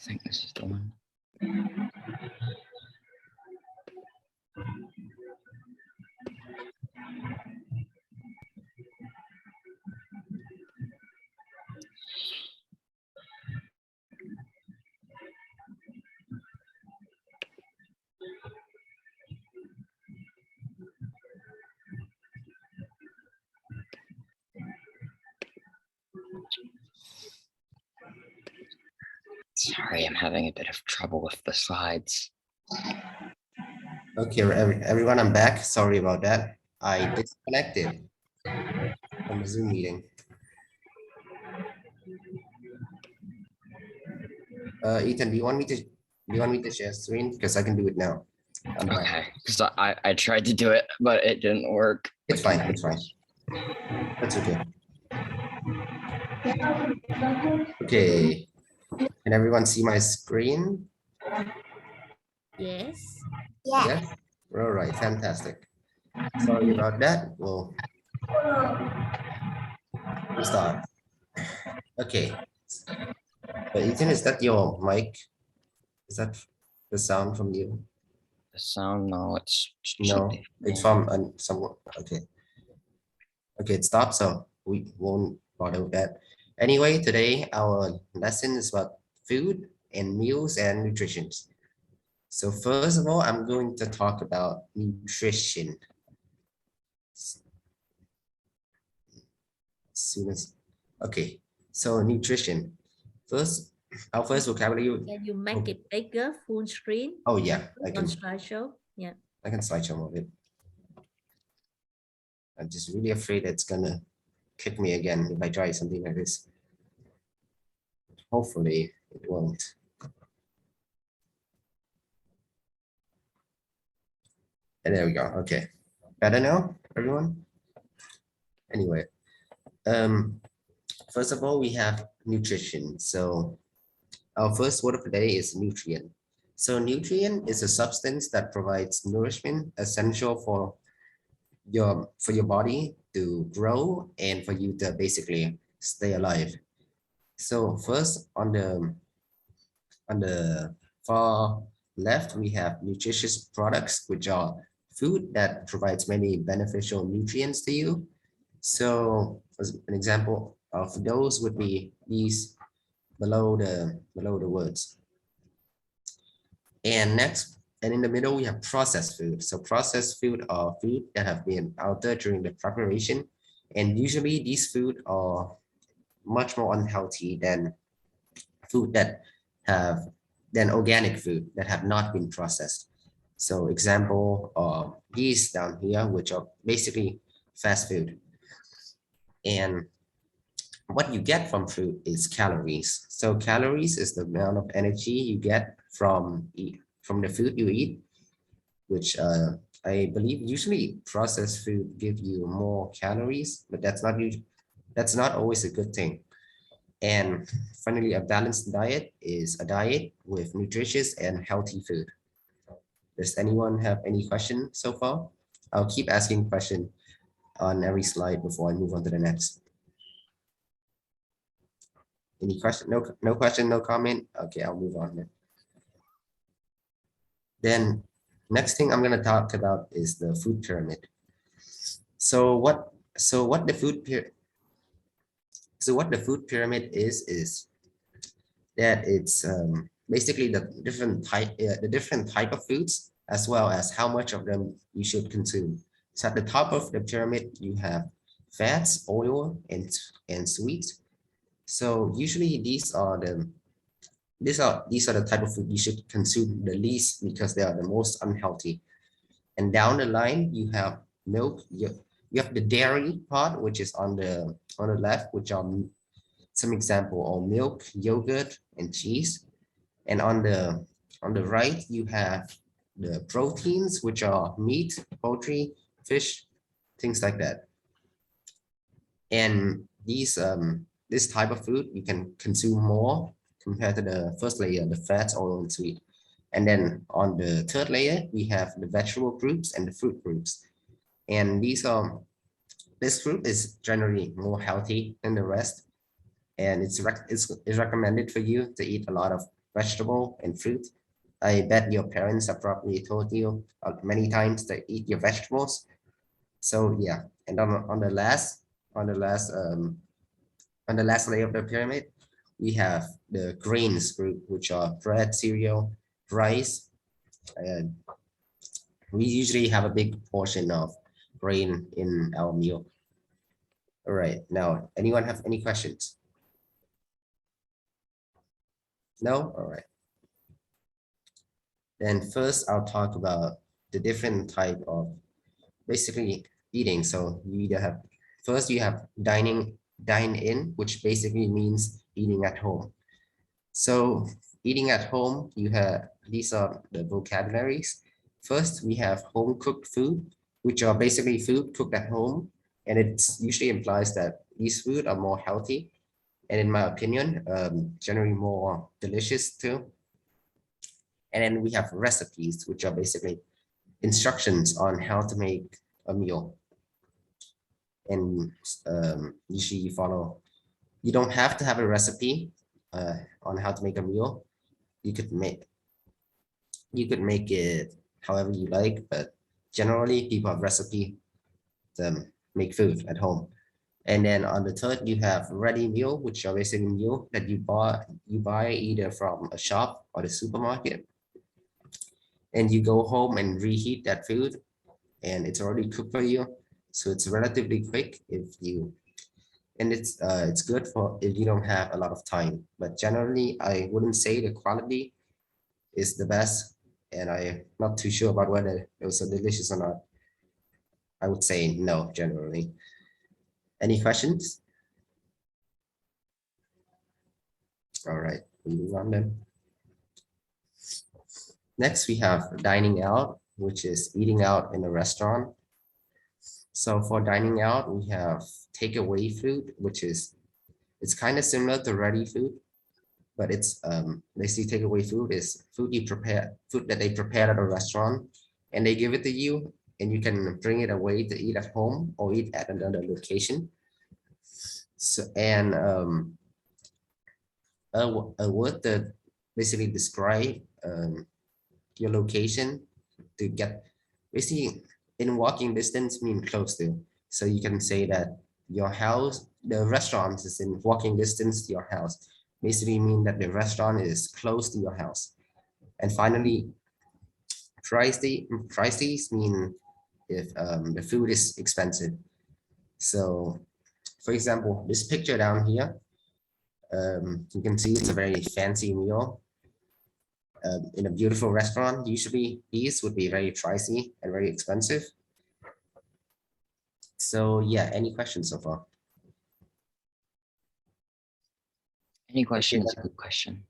think this is the one. Sorry, I'm having a bit of trouble with the slides. Okay, everyone, I'm back. Sorry about that. I disconnected from the Zoom meeting. Ethan, do you want me to share screen? Because I can do it now. I'm back. Okay, because I tried to do it, but it didn't work. It's fine. It's fine. That's okay. Okay. Can everyone see my screen? Yes. Yes. All right. Fantastic. Sorry about that. We'll start. Okay. Ethan, is that your mic? Is that the sound from you? The sound, no, No, it's from someone. Okay. Okay, it stopped, so we won't bother with that. Anyway, today our lesson is about food and meals and nutrition. So first of all, I'm going to talk about nutrition. Okay, so nutrition. First, our first vocabulary. Can you make it bigger, full screen? Oh yeah, I On can. slideshow. Yeah. I can slideshow of it. I'm just really afraid it's gonna kick me again if I try something like this. Hopefully it won't. And there we go. Okay. Better now, everyone? Anyway, first of all, we have nutrition. So our first word of the day is nutrient. So nutrient is a substance that provides nourishment essential for your body to grow and for you to basically stay alive. So first on the far left, we have nutritious products, which are food that provides many beneficial nutrients to you. So as an example of those would be these below the words. And next, and in the middle, we have processed food. So processed food are food that have been altered during the preparation. And usually these food are much more unhealthy than food that have than organic food that have not been processed. So example, these down here, which are basically fast food. And what you get from food is calories. So calories is the amount of energy you get from the food you eat, which I believe usually processed food give you more calories, but that's not always a good thing. And finally, a balanced diet is a diet with nutritious and healthy food. Does anyone have any question so far? I'll keep asking question on every slide before I move on to the next. Any question? No question, no comment. Okay, I'll move on then. Next thing I'm going to talk about is the food pyramid. So what the food pyramid is that it's basically the different type of foods, as well as how much of them you should consume. So at the top of the pyramid, you have fats, oil, and sweets. So usually these are the type of food you should consume the least because they are the most unhealthy. And down the line, you have milk. You have the dairy part, which is on the left, which are some example of milk, yogurt, and cheese. And on the right, you have the proteins, which are meat, poultry, fish, things like that. And these this type of food you can consume more compared to the first layer, the fats, oil, and sweet. And then on the third layer, we have the vegetable groups and the fruit groups. And this fruit is generally more healthy than the rest. And it's recommended for you to eat a lot of vegetable and fruit. I bet your parents have probably told you many times to eat your vegetables. So yeah, and on the last layer of the pyramid, we have the grains group, which are bread, cereal, rice. And we usually have a big portion of grain in our meal. All right, now, anyone have any questions? No? All right. Then first, I'll talk about the different type of basically eating. So you either have, first you have dine in, which basically means eating at home. So eating at home, you have, these are the vocabularies. First, we have home cooked food, which are basically food cooked at home. And it usually implies that these food are more healthy. And in my opinion, generally more delicious too. And then we have recipes, which are basically instructions on how to make a meal. And usually you follow, you don't have to have a recipe on how to make a meal. You could make it however you like, but generally people have recipe to make food at home. And then on the third, you have ready meal, which are basically meal that you buy either from a shop or the supermarket. And you go home and reheat that food, and it's already cooked for you. So it's relatively quick if you, and it's good for if you don't have a lot of time. But generally, I wouldn't say the quality is the best, and I'm not too sure about whether it was so delicious or not. I would say no, generally. Any questions? All right, we move on then. Next, we have dining out, which is eating out in a restaurant. So for dining out, we have takeaway food, which is, it's kind of similar to ready food, but it's basically takeaway food is food you prepare, food that they prepare at a restaurant, and they give it to you, and you can bring it away to eat at home or eat at another location. So, and a word that basically describe your location to get, basically in walking distance mean close to. So you can say that your house, the restaurant is in walking distance to your house. Basically mean that the restaurant is close to your house. And finally, pricey mean if the food is expensive. So for example, this picture down here, you can see it's a very fancy meal in a beautiful restaurant. Usually these would be very pricey and very expensive. So yeah, any questions so far? Any questions? Good question.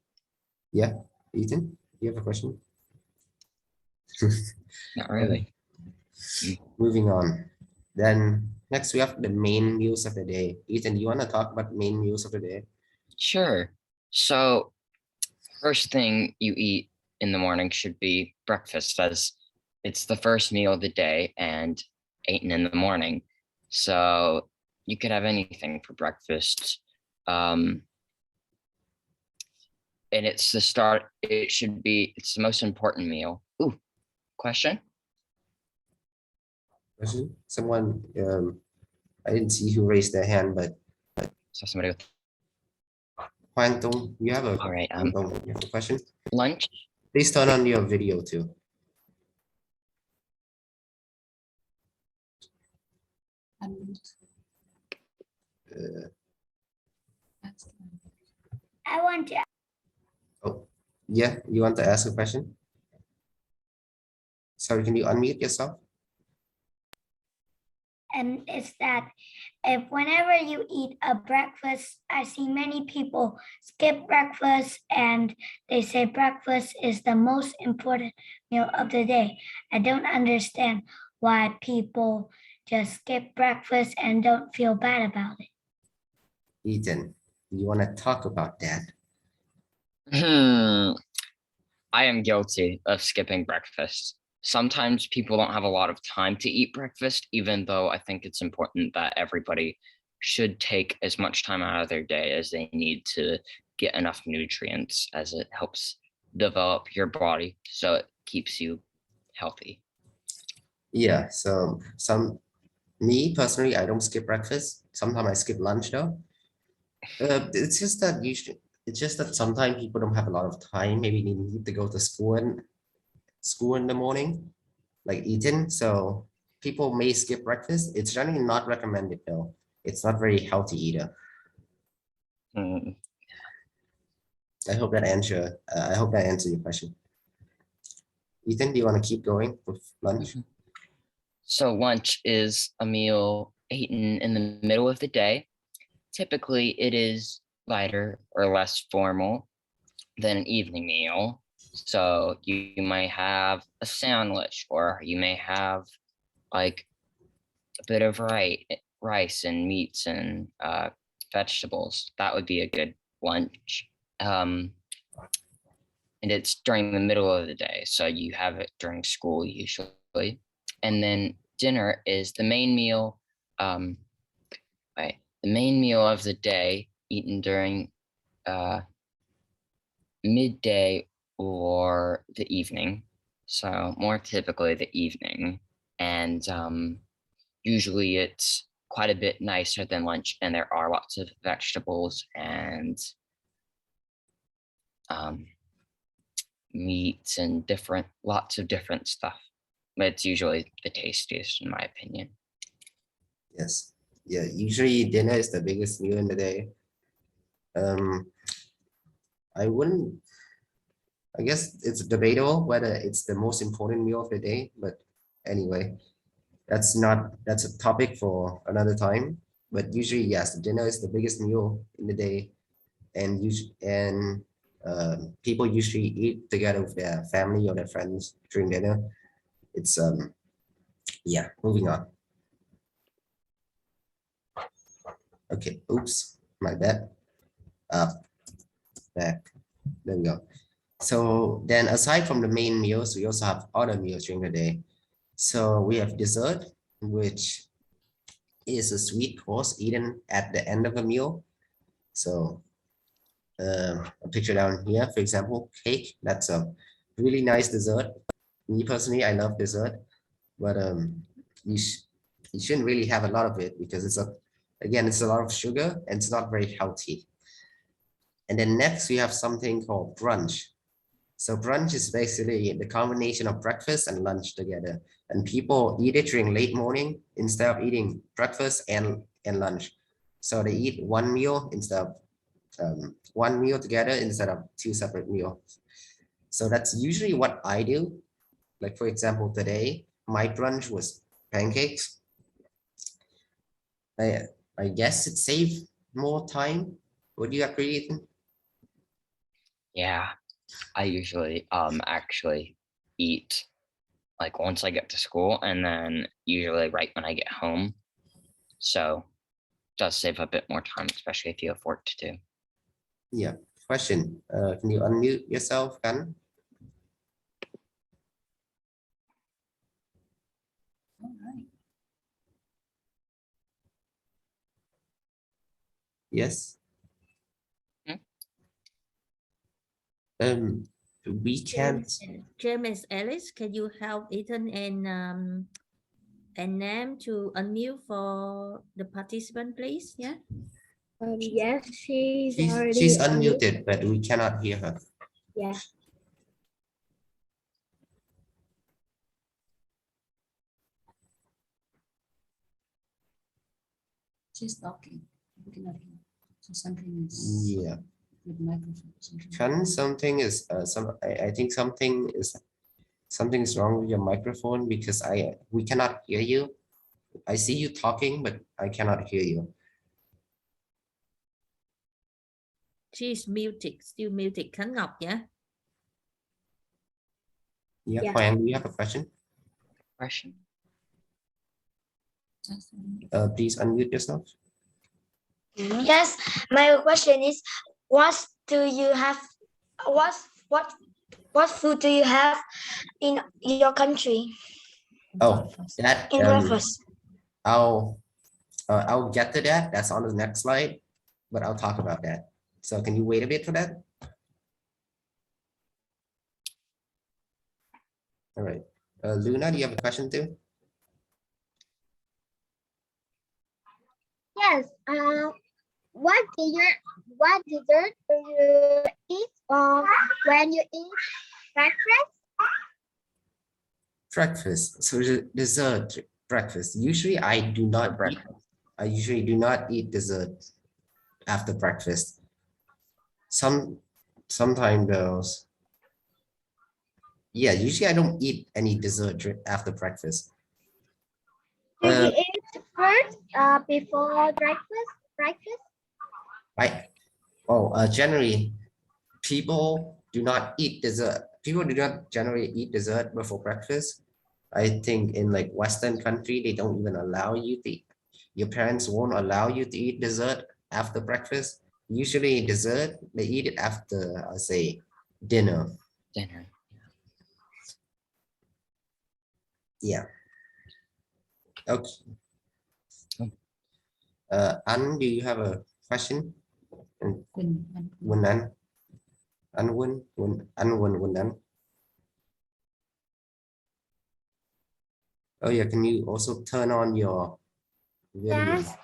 Yeah, Ethan, you have a question? Not really. Moving on. Then next we have the main meals of the day. Ethan, you want to talk about main meals of the day? Sure. So first thing you eat in the morning should be breakfast, as it's the first meal of the day and eaten in the morning. So you could have anything for breakfast. And it's the start, it should be, it's the most important meal. Ooh, question? Question? Someone, I didn't see who raised their hand, but So somebody with, Huang Dong, you have a, all right, Huang Dong, you have a question? lunch? Please turn on your video too. I want to, Oh, yeah, you want to ask a question? Sorry, can you unmute yourself? and it's that if whenever you eat a breakfast, I see many people skip breakfast and they say breakfast is the most important meal of the day. I don't understand why people just skip breakfast and don't feel bad about it. Ethan, you want to talk about that? I am guilty of skipping breakfast. Sometimes people don't have a lot of time to eat breakfast, even though I think it's important that everybody should take as much time out of their day as they need to get enough nutrients as it helps develop your body so it keeps you healthy. Yeah, so me personally, I don't skip breakfast. Sometimes I skip lunch though. It's just that it's just that sometimes people don't have a lot of time. Maybe they need to go to school in the morning, like eating. So people may skip breakfast. It's generally not recommended though. It's not very healthy either. Mm, I hope that answers your question. Ethan, do you want to keep going with lunch? So lunch is a meal eaten in the middle of the day. Typically, it is lighter or less formal than an evening meal. So you might have a sandwich, or you may have like a bit of rice and meats and vegetables. That would be a good lunch. And it's during the middle of the day, so you have it during school usually. And then dinner is the main meal. Right, the main meal of the day, eaten during midday or the evening. So more typically the evening, and usually it's quite a bit nicer than lunch, and there are lots of vegetables and meats and lots of different stuff, but it's usually the tastiest in my opinion. Yes. Yeah, usually dinner is the biggest meal in the day. I guess it's debatable whether it's the most important meal of the day, but anyway, that's a topic for another time. But usually, yes, dinner is the biggest meal in the day, and people usually eat together with their family or their friends during dinner. It's yeah, moving on. Okay, oops, my bad. Back, there we go. So then aside from the main meals, we also have other meals during the day. So we have dessert, which is a sweet course eaten at the end of a meal. So a picture down here, for example, cake. That's a really nice dessert. Me personally, I love dessert, but you shouldn't really have a lot of it because it's a lot of sugar and it's not very healthy. And then next we have something called brunch. So brunch is basically the combination of breakfast and lunch together. And people eat it during late morning instead of eating breakfast and lunch. So they eat one meal instead of one meal together instead of two separate meals. So that's usually what I do. Like for example, today, my brunch was pancakes. I guess it saved more time. Would you agree, Ethan? Yeah, I usually actually eat like once I get to school, and then usually right when I get home. So it does save a bit more time, especially if you have work to do. Yeah. Question. Can you unmute yourself, Gan? Yes. We can't. James Ellis, can you help Ethan and Nam to unmute for the participant, please? Yeah. Yes, she's She's already unmuted, but we cannot hear her. Yeah. She's talking. We cannot hear. So something is Yeah. with microphone. I think something is wrong with your microphone because we cannot hear you. I see you talking, but I cannot hear you. She's muted, still muted. Khánh Ngọc, yeah? Yeah, Yeah. Hoang, do you have a question? Question. Please unmute yourself. Yes, my question is, what food do you have in your country Oh, that in breakfast? I'll get to that. That's on the next slide, but I'll talk about that. So can you wait a bit for that? All right. Luna, do you have a question too? Yes. What dessert do you eat when you eat breakfast? Breakfast. So dessert, breakfast. Usually I do not eat. breakfast. I usually do not eat dessert after breakfast. Sometimes those. Yeah, usually I don't eat any dessert after breakfast. Do you eat fruit before breakfast? Generally, people do not eat dessert. People do not generally eat dessert before breakfast. I think in like Western country, they don't even allow you to eat. Your parents won't allow you to eat dessert after breakfast. Usually dessert, they eat it after, I say, dinner. Dinner. Yeah. Okay. Oh. An, do you have a question? Quỳnh, Win An. An. Oh yeah, can you also turn on your video? Yes.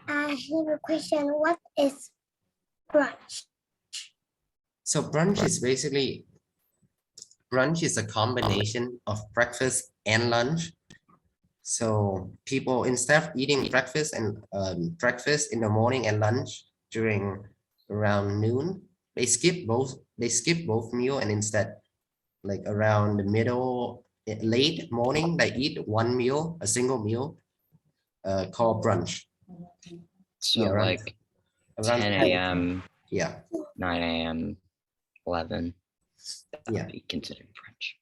I have a question. What is brunch? So brunch is a combination of breakfast and lunch. So people, instead of eating breakfast and breakfast in the morning and lunch during around noon, they skip both meal, and instead like around the middle, late morning, they eat one meal, a single meal called brunch. So Yeah, around- like around 10 10. a.m., Yeah, 9 a.m., 11. That Yeah. would be considered brunch.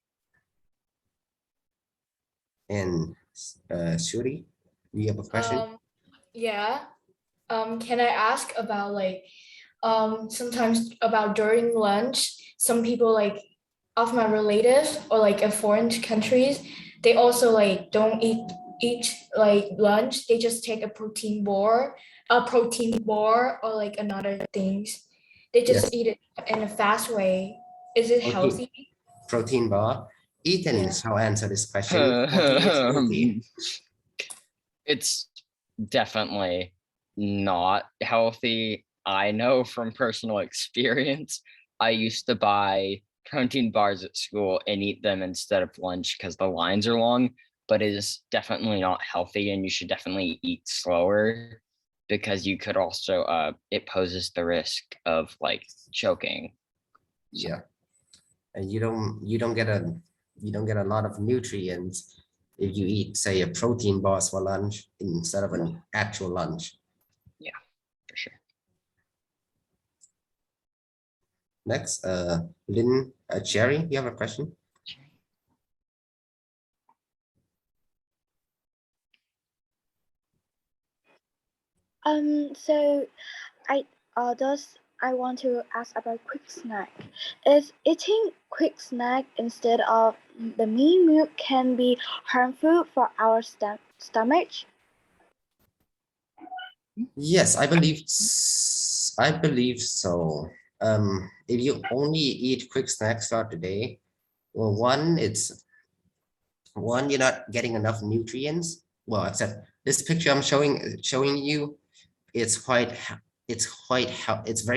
and Shuri, do you have a question? Yeah. Can I ask about like sometimes about during lunch, some people like of my relatives or like in foreign countries, they also like don't eat like lunch. They just take a protein bar or like another things. They just Yes. eat it in a fast way. Is it Okay. healthy? Protein bar. Ethan Yeah. shall answer this question. Protein is healthy. It's definitely not healthy. I know from personal experience. I used to buy protein bars at school and eat them instead of lunch because the lines are long, but it is definitely not healthy, and you should definitely eat slower because you could also it poses the risk of like choking. Yeah. And you don't get a lot of nutrients if you eat, say, a protein bar for lunch instead of an actual lunch. For sure. Next, Lynn, Cherry, you have a question? So I want to ask about quick snack. Is eating quick snack instead of the main meal can be harmful for our stomach? Yes, I believe so. If you only eat quick snacks throughout the day, well, you're not getting enough nutrients. Well, except this picture I'm showing you, it's very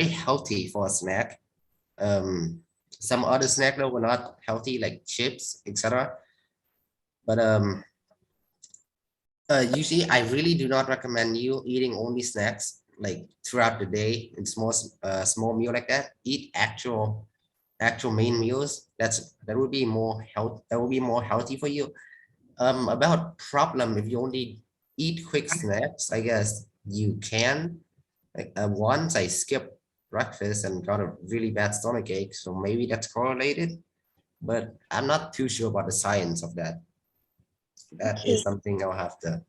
healthy for a snack. Some other snack though were not healthy, like chips, etc. But usually I really do not recommend you eating only snacks like throughout the day in small meal like that. Eat actual main meals. That would be more healthy for you. About problem if you only eat quick snacks, I guess you can. Like once I skipped breakfast and got a really bad stomach ache, so maybe that's correlated, but I'm not too sure about the science of that. That is something I'll have to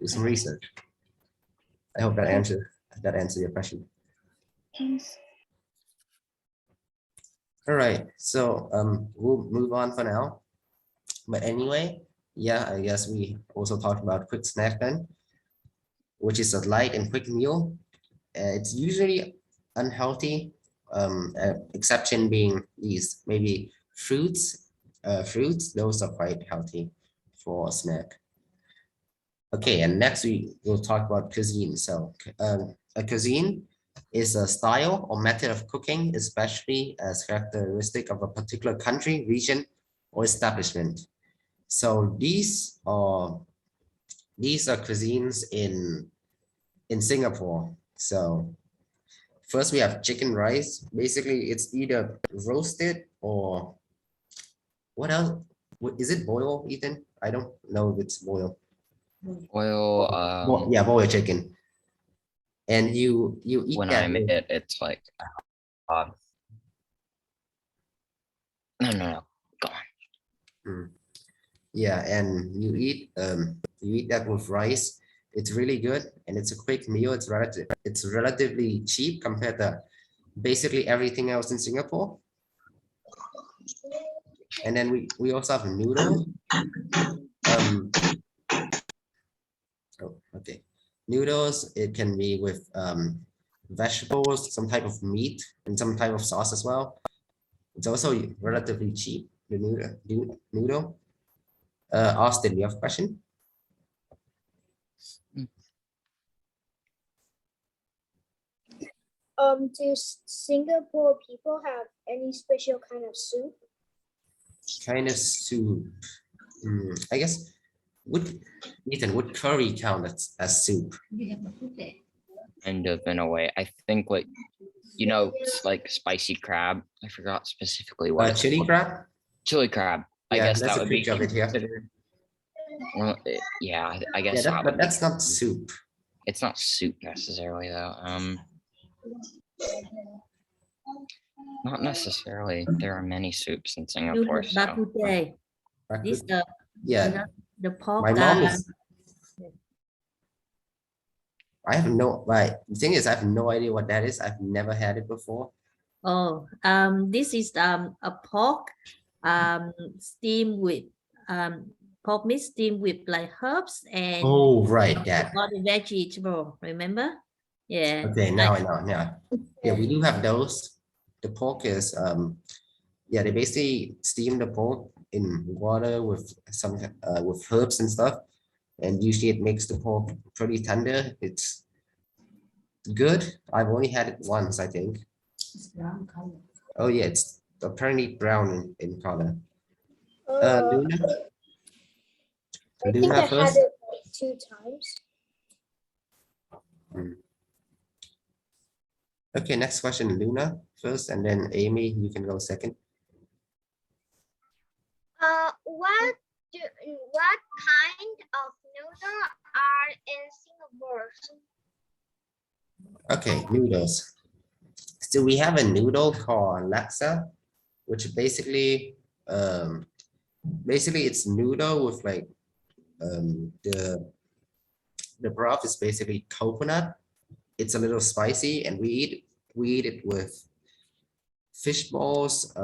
do some research. I hope that answers your question. Thanks. All right, so we'll move on for now. But anyway, yeah, I guess we also talked about quick snack then, which is a light and quick meal. It's usually unhealthy. Exception being these maybe fruits. Fruits, those are quite healthy for a snack. Okay, and next we will talk about cuisine. So a cuisine is a style or method of cooking, especially as characteristic of a particular country, region, or establishment. So these are cuisines in Singapore. So first we have chicken rice. Basically, it's either roasted or what else? Is it boiled, Ethan? I don't know if it's boiled. Oil, Yeah, boiled chicken. And you eat when that I with- made it, it's like, no, go on. Yeah, and you eat that with rice. It's really good and it's a quick meal. It's relatively cheap compared to basically everything else in Singapore. And then we also have noodles. Oh, okay. Noodles, it can be with vegetables, some type of meat, and some type of sauce as well. It's also relatively cheap, the noodle. Austin, you have a question? Do Singapore people have any special kind of soup? Kind of soup. I guess Ethan, would curry count as soup? You have a food there. Kind of in a way. I think like, it's like spicy crab. I forgot specifically what it's Chili called. crab? Chili crab. I Yeah, guess that's that a would be picture of it here. considered. Well, yeah, I guess Yeah, that but would be that's not soup. It's not soup necessarily though. Not necessarily. There are many soups in You Singapore. have So bak kut teh. This Yeah, the pork. my mom is. I have no, the thing is, I have no idea what that is. I've never had it before. Oh, this is a pork steamed with pork meat steamed with like herbs and Oh, right, that. all the vegetable. Remember? Yeah. Okay, now I know. Yeah, we do have those. The pork is yeah, they basically steam the pork in water with some with herbs and stuff, and usually it makes the pork pretty tender. It's good. I've only had it once, I think. It's brown color. Oh yeah, it's apparently brown in color. I Luna? think Luna I had first. it like 2 times. Okay, next question, Luna first, and then Amy, you can go second. What kind of noodle are in Singapore? Okay, noodles. So we have a noodle called laksa, which basically it's noodle with like the broth is basically coconut. It's a little spicy, and we eat it with fish balls,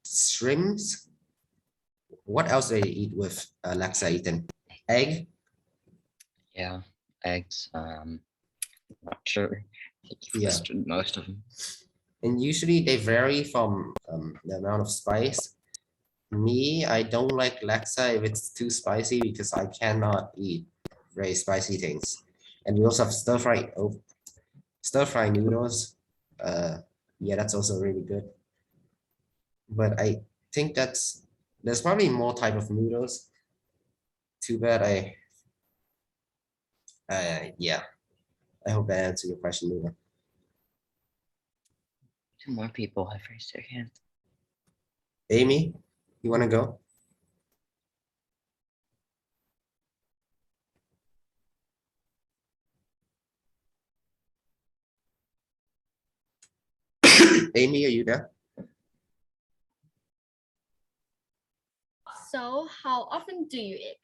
shrimps. What else do they eat with laksa, Ethan? Egg? yeah, eggs. Not sure. You've Yeah. listed most of them. And usually they vary from the amount of spice. Me, I don't like laksa if it's too spicy because I cannot eat very spicy things. And we also have stir fry noodles. Yeah, that's also really good. But I think there's probably more type of noodles. Too bad yeah. I hope that answers your question, Luna. 2 more people have raised their hand. Amy, you want to go? Amy, are you there? So, how often do you eat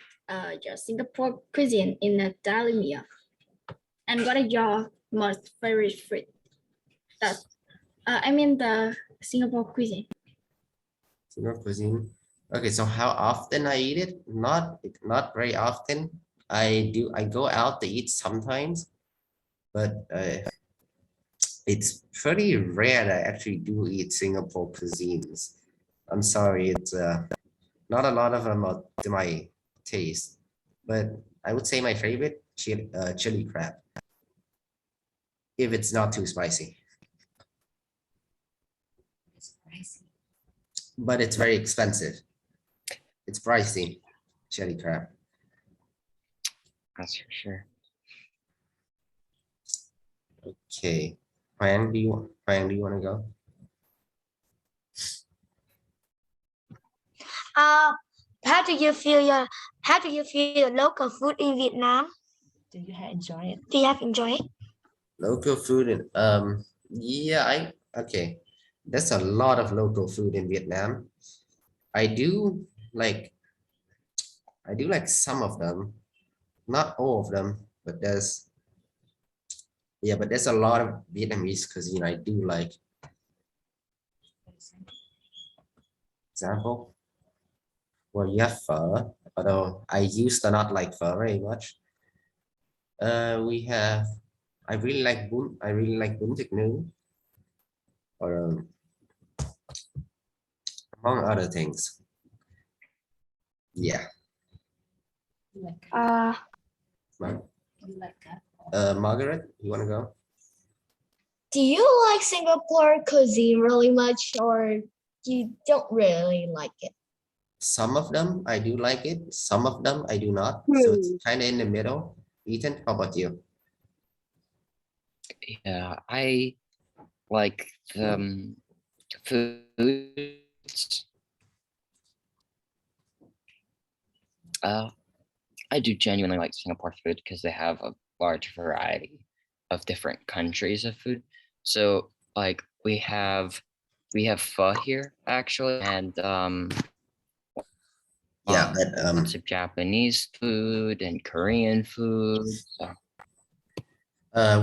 your Singapore cuisine in a daily meal? And what are your most favorite food? I mean the Singapore cuisine. Singapore cuisine. Okay, so how often I eat it? Not very often. I go out to eat sometimes, but It's pretty rare that I actually do eat Singapore cuisines. I'm sorry, it's not a lot of them are to my taste, but I would say my favorite chili crab, if it's not too spicy. It's pricey. But it's very expensive. It's pricey, chili crab. That's for sure. Okay, Ryan, do you want to go? How do you feel your local food in Vietnam? Do you have enjoy it? Do you have enjoyed it? Local food and yeah, okay. There's a lot of local food in Vietnam. I do like some of them, not all of them, but there's a lot of Vietnamese cuisine I do like. Example, well, you have pho, although I used to not like pho very much. I really like bún thịt nướng, or among other things. Yeah. You like you like that? Margaret, you want to go? Do you like Singapore cuisine really much, or you don't really like it? Some of them I do like it, some of them I do not. So it's kind of in the middle. Ethan, how about you? Yeah, I like the foods. I do genuinely like Singapore food because they have a large variety of different countries of food. So like we have pho here actually, and Yeah, but lots of Japanese food and Korean food. So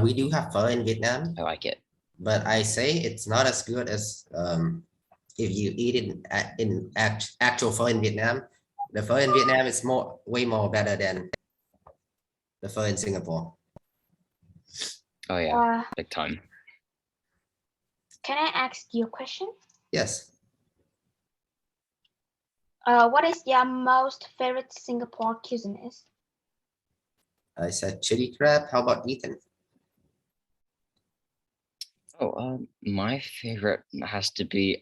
we do have pho in Vietnam, I like it. but I say it's not as good as if you eat it in actual pho in Vietnam. The pho in Vietnam is way more better than the pho in Singapore. Oh yeah, big time. Can I ask you a question? Yes. What is your most favorite Singapore cuisine is? I said chili crab. How about Ethan? Oh, my favorite has to be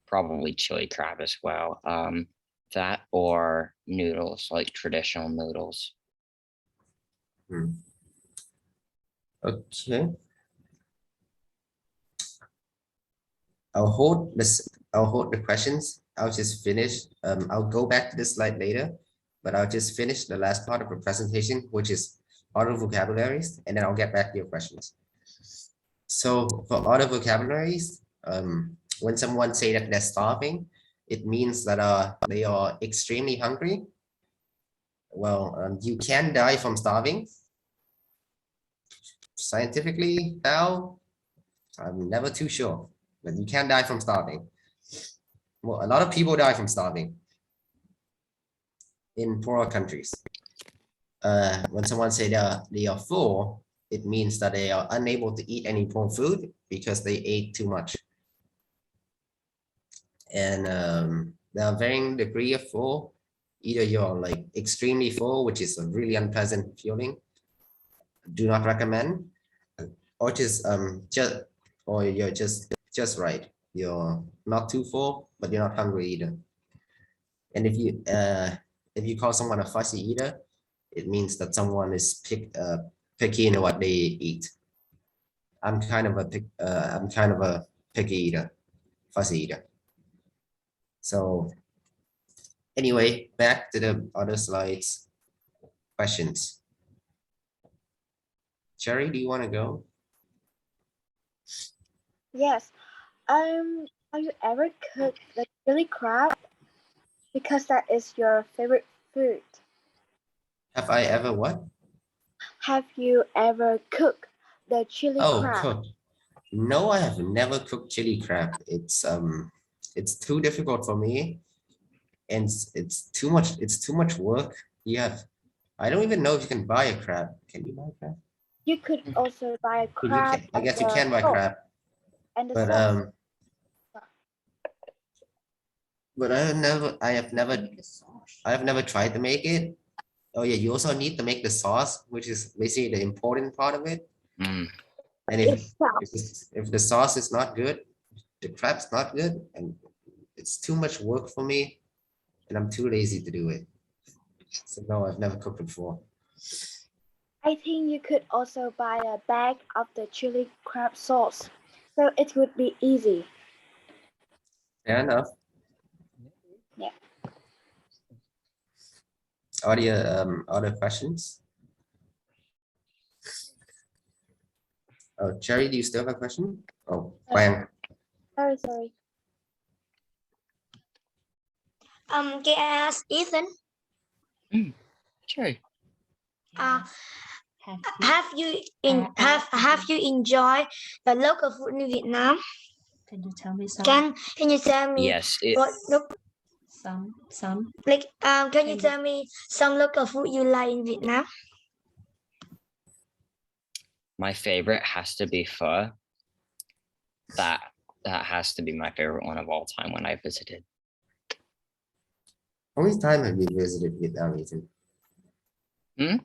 probably chili crab as well. That or noodles, like traditional noodles. Okay. I'll hold the questions. I'll just finish. I'll go back to this slide later, but I'll just finish the last part of the presentation, which is auto vocabularies, and then I'll get back to your questions. So for auto vocabularies, when someone say that they're starving, it means that they are extremely hungry. Well, you can die from starving. Scientifically, now I'm never too sure, but you can die from starving. Well, a lot of people die from starving in poorer countries. When someone say they are full, it means that they are unable to eat any more food because they ate too much. And there are varying degree of full. Either you're like extremely full, which is a really unpleasant feeling. Do not recommend, or just or you're just right. You're not too full, but you're not hungry either. And if you call someone a fussy eater, it means that someone is picky in what they eat. I'm kind of a picky eater, fussy eater. So anyway, back to the other slides. Questions. Cherry, do you want to go? Yes. Have you ever cooked the chili crab? Because that is your favorite food. Have I ever what? Have you ever cooked the chili crab? Cooked. No, I have never cooked chili crab. It's too difficult for me, and it's too much work. I don't even know if you can buy a crab. Can you buy a crab? You could also buy a You crab. can, I and guess you the can buy sauce crab, and the but sauce. I have never Make a sauce. I've never tried to make it. Oh yeah, you also need to make the sauce, which is basically the important part of it. Mm. And It's sauce. if the sauce is not good, the crab's not good, and it's too much work for me, and I'm too lazy to do it. So no, I've never cooked before. I think you could also buy a bag of the chili crab sauce, so it would be easy. Fair enough. Yeah. Other questions? Oh, Cherry, do you still have a question? Oh, Quang. Sorry. Can I ask Ethan? Sure. Have you enjoyed the local food in Vietnam? Can you tell me some? Can you tell me Yes. what look Some. like? Can you tell me some local food you like in Vietnam? My favorite has to be pho. That has to be my favorite one of all time when I visited. How many times have you visited Vietnam, Ethan? Hmm?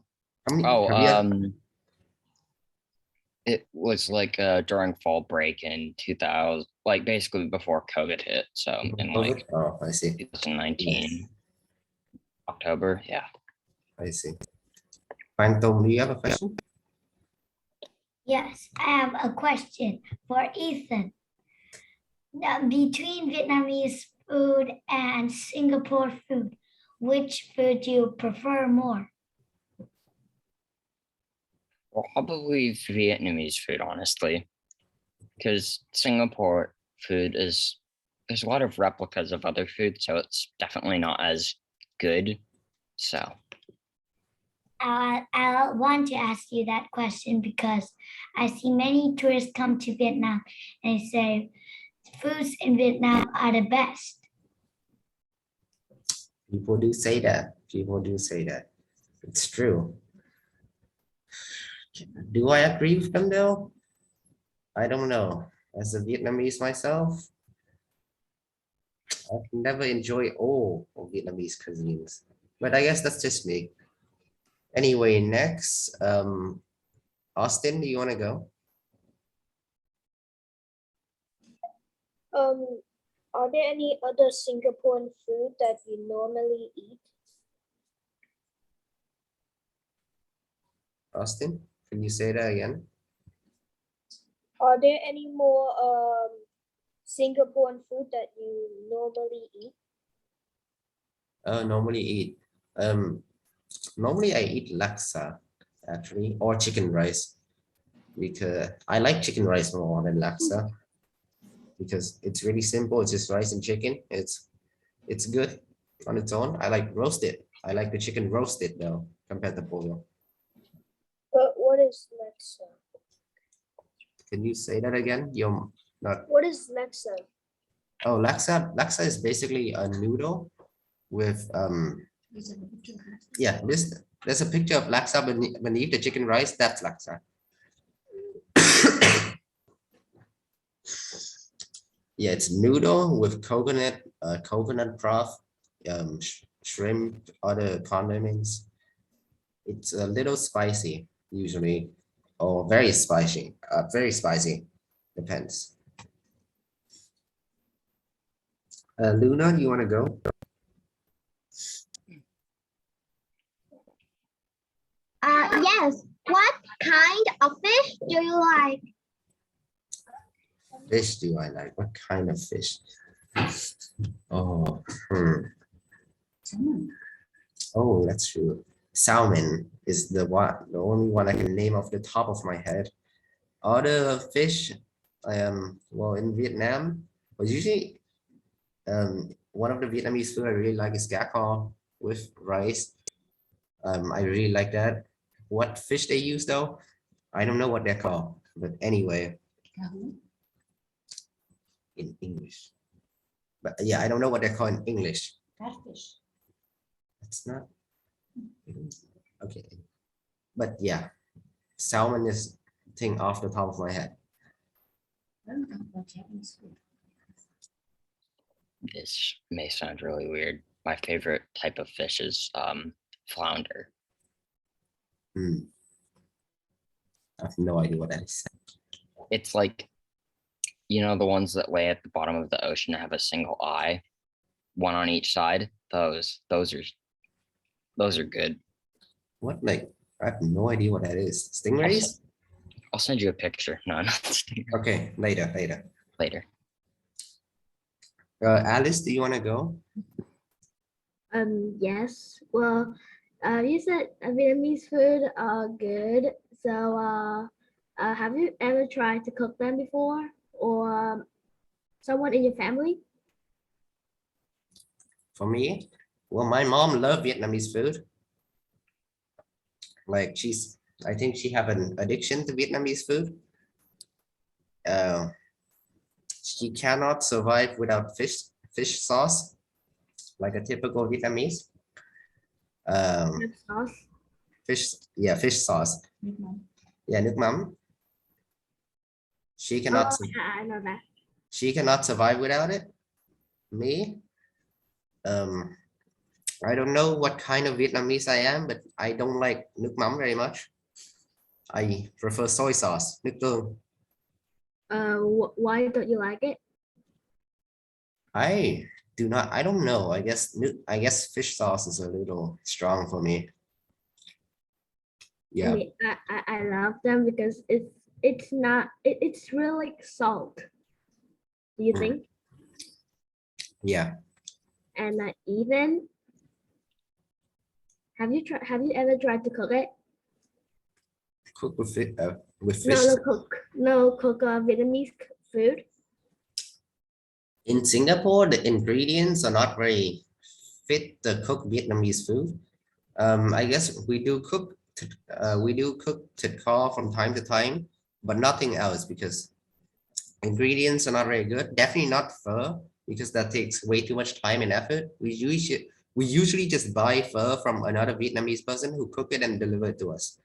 How many, Oh, have you it was like during fall break in 2000, like basically before COVID hit. So in like Oh, I see. 2019 October. Yeah. I see. Quang Tông, do you have a question? Yes, I have a question for Ethan. Between Vietnamese food and Singapore food, which food do you prefer more? Probably Vietnamese food, honestly, because Singapore food is, there's a lot of replicas of other food, so it's definitely not as good. So I want to ask you that question because I see many tourists come to Vietnam and they say foods in Vietnam are the best. People do say that. People do say that. It's true. Do I agree with them though? I don't know. As a Vietnamese myself, I can never enjoy all of Vietnamese cuisines. But I guess that's just me. Anyway, next, Austin, do you want to go? Are there any other Singaporean food that you normally eat? Austin, can you say that again? Are there any more Singaporean food that you normally eat? Normally eat. Normally I eat laksa actually, or chicken rice, because I like chicken rice more than laksa because it's really simple. It's just rice and chicken. It's good on its own. I like roasted. I like the chicken roasted though compared to boiled. But what is laksa? Can you say that again? You're not. What is laksa? Oh, laksa is basically a noodle with yeah, there's a picture of laksa beneath the chicken rice. That's laksa. Yeah, it's noodle with coconut broth, shrimp, other condiments. It's a little spicy usually, or very spicy. Depends. Luna, do you want to go? Yes. What kind of fish do you like? Fish do I like? What kind of fish? Oh, oh, that's true. Salmon is the only one I can name off the top of my head. Other fish, well, in Vietnam, was usually one of the Vietnamese food I really like is cá kho with rice. I really like that. What fish they use though, I don't know what they're called, but anyway, in English. But yeah, I don't know what they're called in English. Catfish. It's not okay, but yeah, salmon thing off the top of my head. I don't know about Japanese food. This may sound really weird. My favorite type of fish is flounder. Hmm. I have no idea what that is. It's like, you know, the ones that lay at the bottom of the ocean have a single eye, one on each side. Those are good. What, like, I have no idea what that is. Stingrays? I'll send you a picture. No, not stingray. Okay, later. Later. Alice, do you want to go? Yes. Well, you said Vietnamese food are good. So, have you ever tried to cook them before, or someone in your family? For me, well, my mom loved Vietnamese food. Like I think she have an addiction to Vietnamese food. She cannot survive without fish sauce, like a typical Vietnamese. Sauce. Fish sauce. Nước mắm. Yeah, nước mắm. She cannot. I know that. She cannot survive without it. Me, I don't know what kind of Vietnamese I am, but I don't like nước mắm very much. I prefer soy sauce, nước tương. Why don't you like it? I don't know. I guess fish sauce is a little strong for me. I Yeah, mean, I love them because it's not it's really like salt. Do you Mm. think? yeah. And even have you ever tried to cook it? Cook with fish. No cook Vietnamese food. In Singapore, the ingredients are not very fit the cook Vietnamese food. I guess we do cook thịt kho from time to time, but nothing else because ingredients are not very good. Definitely not pho because that takes way too much time and effort. We usually just buy pho from another Vietnamese person who cook it and deliver it to us.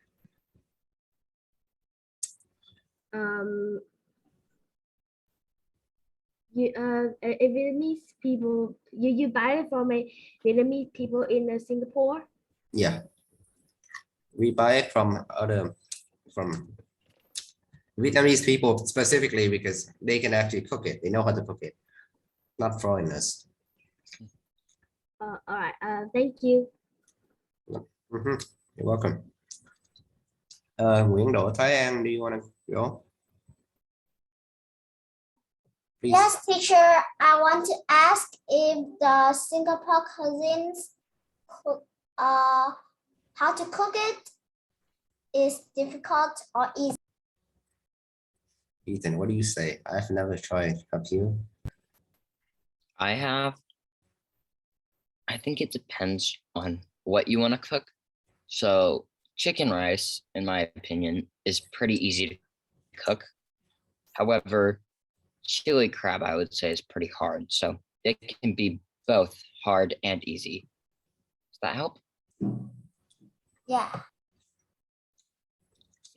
Vietnamese people, you buy it from a Vietnamese people in Singapore. Yeah, we buy it from Vietnamese people specifically because they can actually cook it. They know how to cook it, not foreigners. All right. Thank you. Mhm. You're welcome. Nguyễn Đỗ Thái An, do you want to go? Please. Yes, teacher, I want to ask if the Singapore cuisines cook, how to cook it is difficult or easy. Ethan, what do you say? I've never tried. Have you? I have. I think it depends on what you want to cook. So chicken rice, in my opinion, is pretty easy to cook. However, chili crab, I would say, is pretty hard. So it can be both hard and easy. Does that help? Yeah.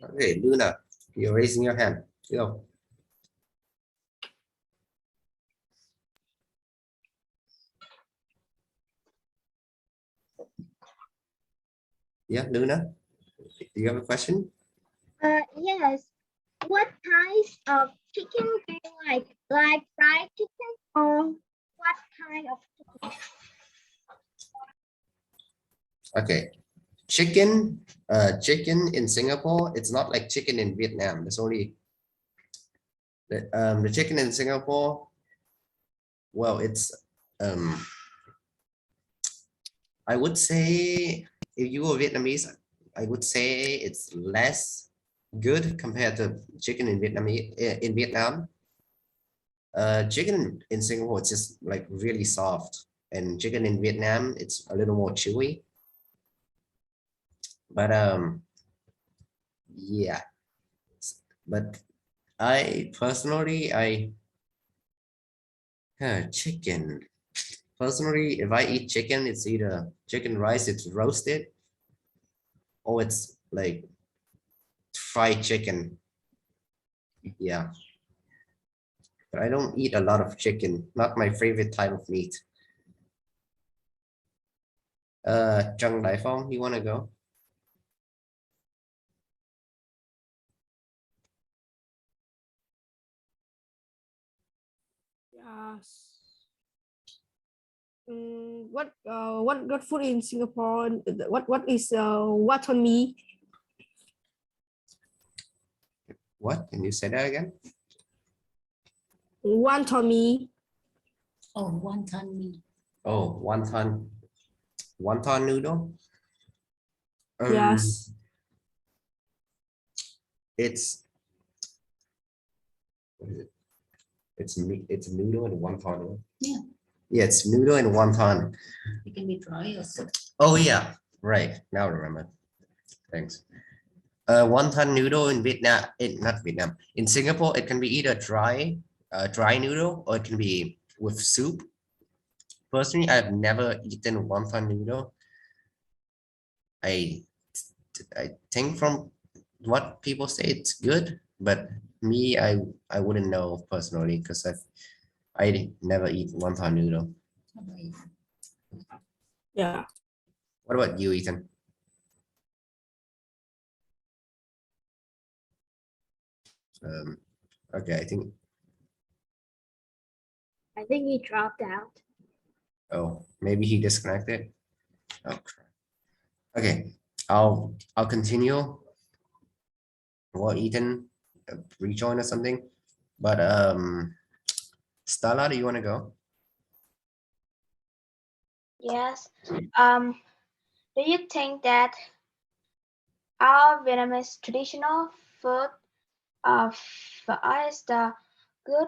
Okay, Luna, you're raising your hand. Go. Yeah, Luna, do you have a question? Yes. What kinds of chicken do you like? Like fried chicken or what kind of chicken? Okay, chicken in Singapore, it's not like chicken in Vietnam. There's only the chicken in Singapore. Well, it's I would say if you were Vietnamese, I would say it's less good compared to chicken in Vietnam. Chicken in Singapore it's just like really soft, and chicken in Vietnam it's a little more chewy. But yeah, but I personally chicken. Personally, if I eat chicken, it's either chicken rice, it's roasted, or it's like fried chicken. Yeah. But I don't eat a lot of chicken. Not my favorite type of meat. Trần Đại Phong, you want to go? Yes. What good food in Singapore? What is wonton mee? What? Can you say that again? Wonton mee. Oh, wonton mee. Oh, wonton noodle. Yes. It's what is it? It's noodle and wonton. Yeah. Yeah, it's noodle and wonton. It can be dry or soup. Oh yeah, right. Now I remember. Thanks. Wonton noodle in Vietnam, not Vietnam. In Singapore, it can be either dry noodle or it can be with soup. Personally, I've never eaten wonton noodle. I think from what people say it's good, but me, I wouldn't know personally because I never eat wonton noodle. Yeah. What about you, Ethan? Okay, I think. I think he dropped out. Oh, maybe he disconnected. Oh, crap. Okay, I'll continue. Or Ethan rejoin or something. But Stella, do you want to go? Yes. Do you think that our Vietnamese traditional food for us the good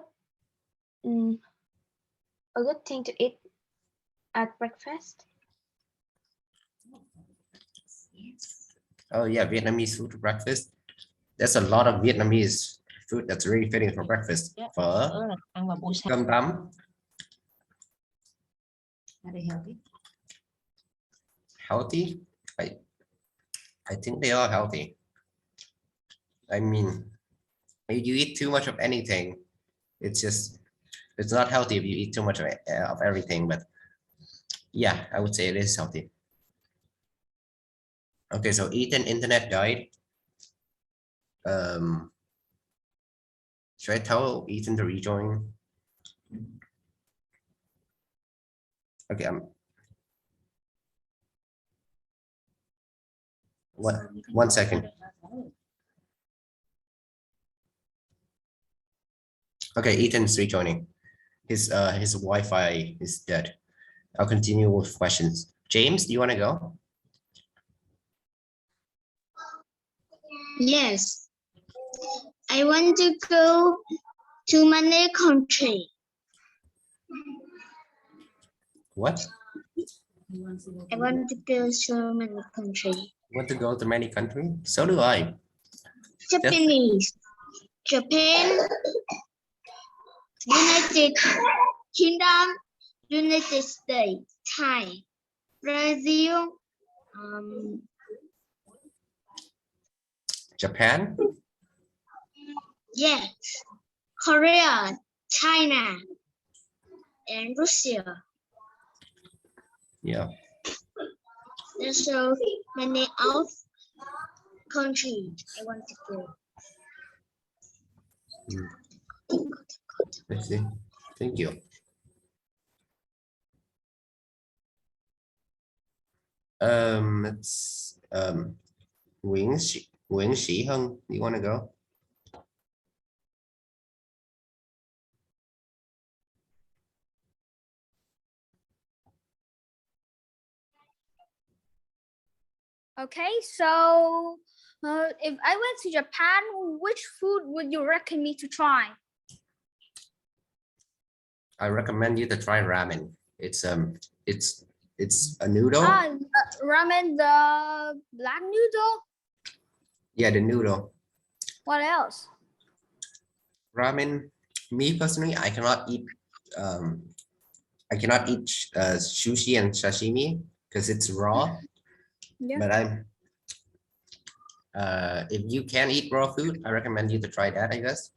a good thing to eat at breakfast? Oh yeah, Vietnamese food for breakfast. There's a lot of Vietnamese food that's really fitting for breakfast. Phở, Ăn vào buổi sáng. cơm tấm, Are they healthy? healthy. I think they are healthy. I mean, if you eat too much of anything, it's not healthy if you eat too much of everything. But yeah, I would say it is healthy. Okay, so Ethan, internet died. Should I tell Ethan to rejoin? Okay, one second. Okay, Ethan's rejoining. His Wi-Fi is dead. I'll continue with questions. James, do you want to go? Yes. I want to go to many country. What? I want to go to many country. Want to go to many countries? So do I. Japanese, Japan, United Kingdom, United States, Thai, Brazil, Japan? yes, Korea, China, and Russia. Yeah. There's so many out countries I want to go. I see. Thank you. It's Nguyễn Sĩ Hân, you want to go? Okay, so if I went to Japan, which food would you recommend me to try? I recommend you to try ramen. It's a noodle. Ramen, the black noodle. Yeah, the noodle. What else? Ramen. Me personally, I cannot eat sushi and sashimi because it's raw. Yeah. But If you can eat raw food, I recommend you to try that, I guess.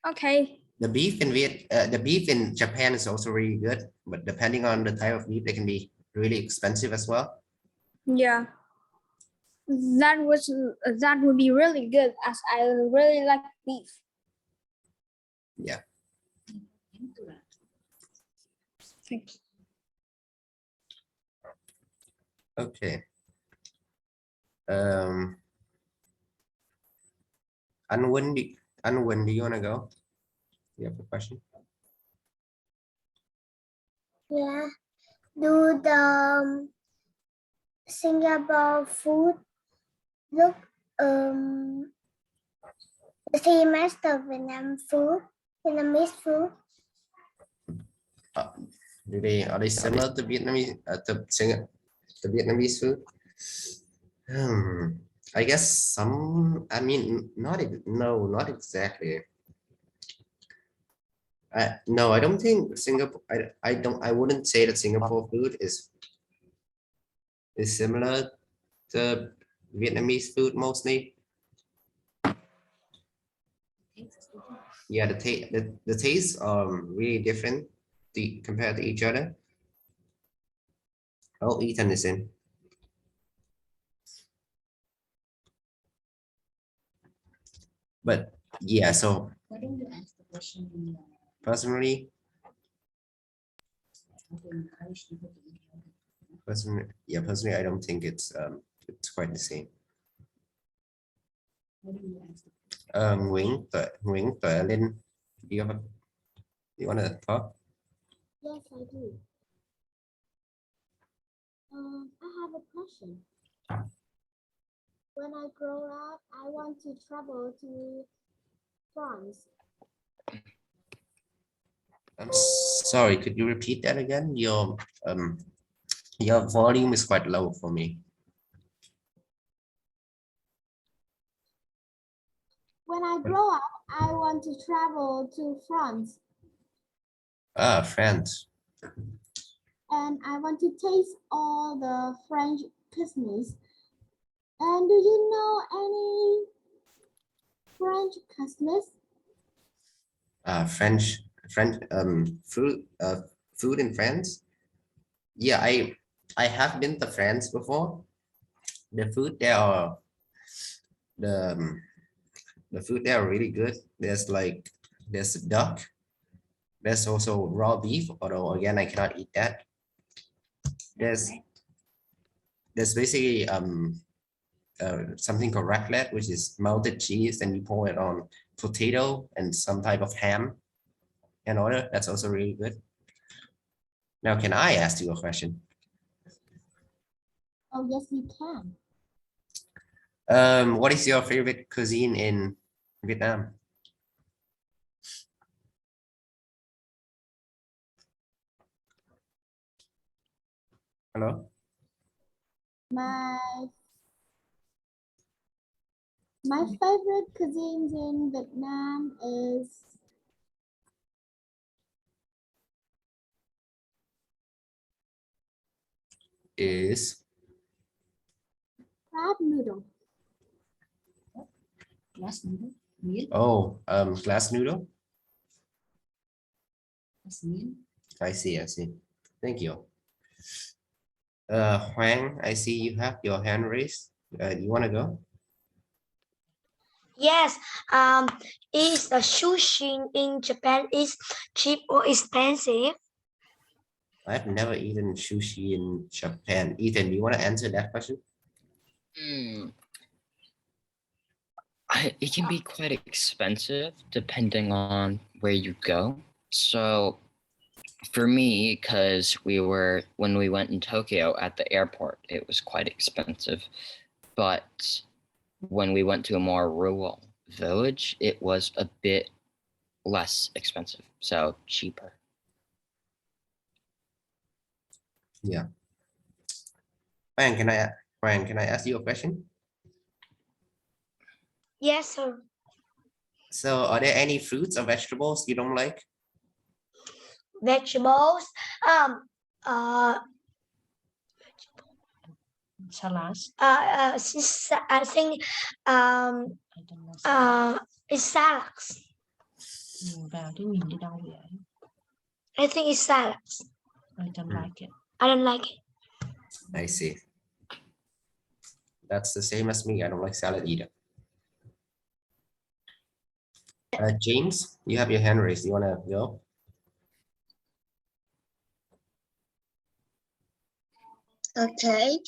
Okay. The beef the beef in Japan is also really good, but depending on the type of beef, they can be really expensive as well. Yeah. That would be really good as I really like beef. Yeah. Thanks. Okay. Unwin, do you want to go? You have a question? Yeah. Do the Singapore food look the same as the Vietnamese food? Are they similar to Vietnamese to Vietnamese food? I guess some. I mean, not exactly. No, I don't think Singapore. I wouldn't say that Singapore food is similar to Vietnamese food mostly. Yeah, the tastes are really different compared to each other. Oh, Ethan is in. But yeah, so Why don't you ask the question in personally, how to encourage people to eat healthy? personally, I don't think it's quite the same. Why don't you ask the Nguyễn Tuệ Linh, do you want to talk? Yes, I do. I have a question. When I grow up, I want to travel to France. I'm sorry, could you repeat that again? Your volume is quite low for me. When I grow up, I want to travel to France. Ah, France. And I want to taste all the French cuisines. And do you know any French cuisines? French food in France. Yeah, I have been to France before. The food there are the food there are really good. There's duck. There's also raw beef, although again I cannot eat that. There's basically something called raclette, which is melted cheese, and you pour it on potato and some type of ham and order. That's also really good. Now, can I ask you a question? Oh, yes, you can. What is your favorite cuisine in Vietnam? Hello? My favorite cuisines in Vietnam is crab noodle. glass noodle? Meal? Oh, glass noodle. That's meal? I see. Thank you. Huang, I see you have your hand raised. You want to go? Yes, is the sushi in Japan is cheap or expensive? I've never eaten sushi in Japan. Ethan, do you want to answer that question? It can be quite expensive depending on where you go. So for me, because when we went in Tokyo at the airport, it was quite expensive. But when we went to a more rural village, it was a bit less expensive, so cheaper. Yeah. Huang, can I ask you a question? Yes, sir. So are there any fruits or vegetables you don't like? Vegetables. Salad. I think I don't know. it's salads. Nhìn vào chứ nhìn đi đâu vậy? I think it's salads. I don't like it. I don't like it. I see. That's the same as me. I don't like salad either. James, you have your hand raised. You want to go? Okay.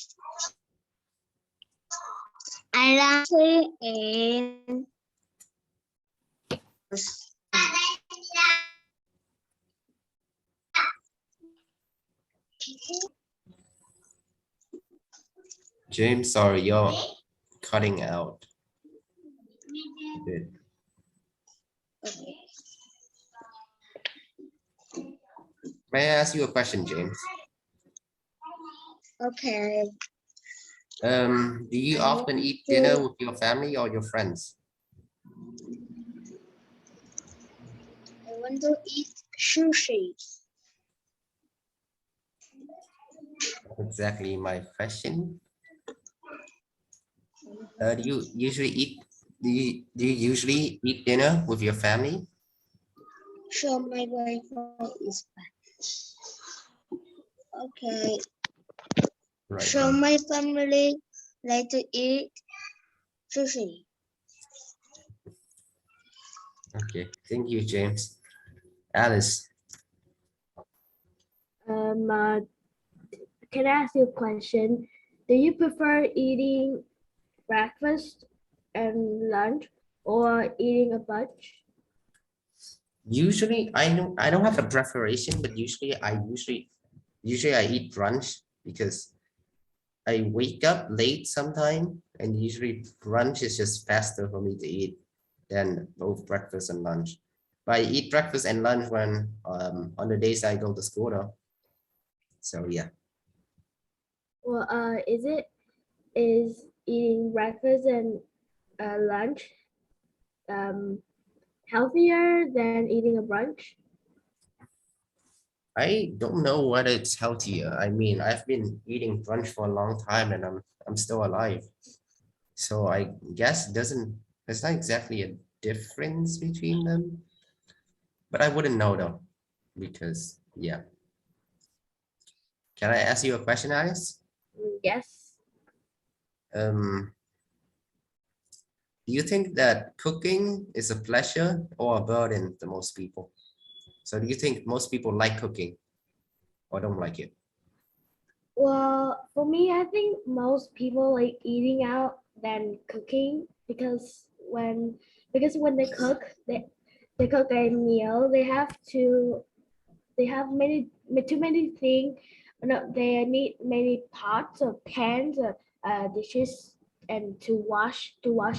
I like it in James, sorry, you're cutting out. Good. May I ask you a question, James? okay. Do you often eat dinner with your family or your friends? I want to eat sushi. Exactly my question. Do you usually eat dinner with your family? So my Wi-Fi is back. Okay. Right. So my family like to eat sushi. Okay. Thank you, James. Alice. Can I ask you a question? Do you prefer eating breakfast and lunch or eating a bunch? Usually, I don't have a preparation, but usually I eat brunch because I wake up late sometime, and usually brunch is just faster for me to eat than both breakfast and lunch. But I eat breakfast and lunch when on the days I go to school though. So yeah. Well, is eating breakfast and lunch healthier than eating a brunch? I don't know whether it's healthier. I mean, I've been eating brunch for a long time and I'm still alive. So I guess there's not exactly a difference between them. But I wouldn't know though, because yeah. Can I ask you a question, Alice? Yes. Do you think that cooking is a pleasure or a burden to most people? So do you think most people like cooking or don't like it? Well, for me, I think most people like eating out than cooking because when they cook, they cook a meal, they have too many things. No, they need many pots or pans or dishes and to wash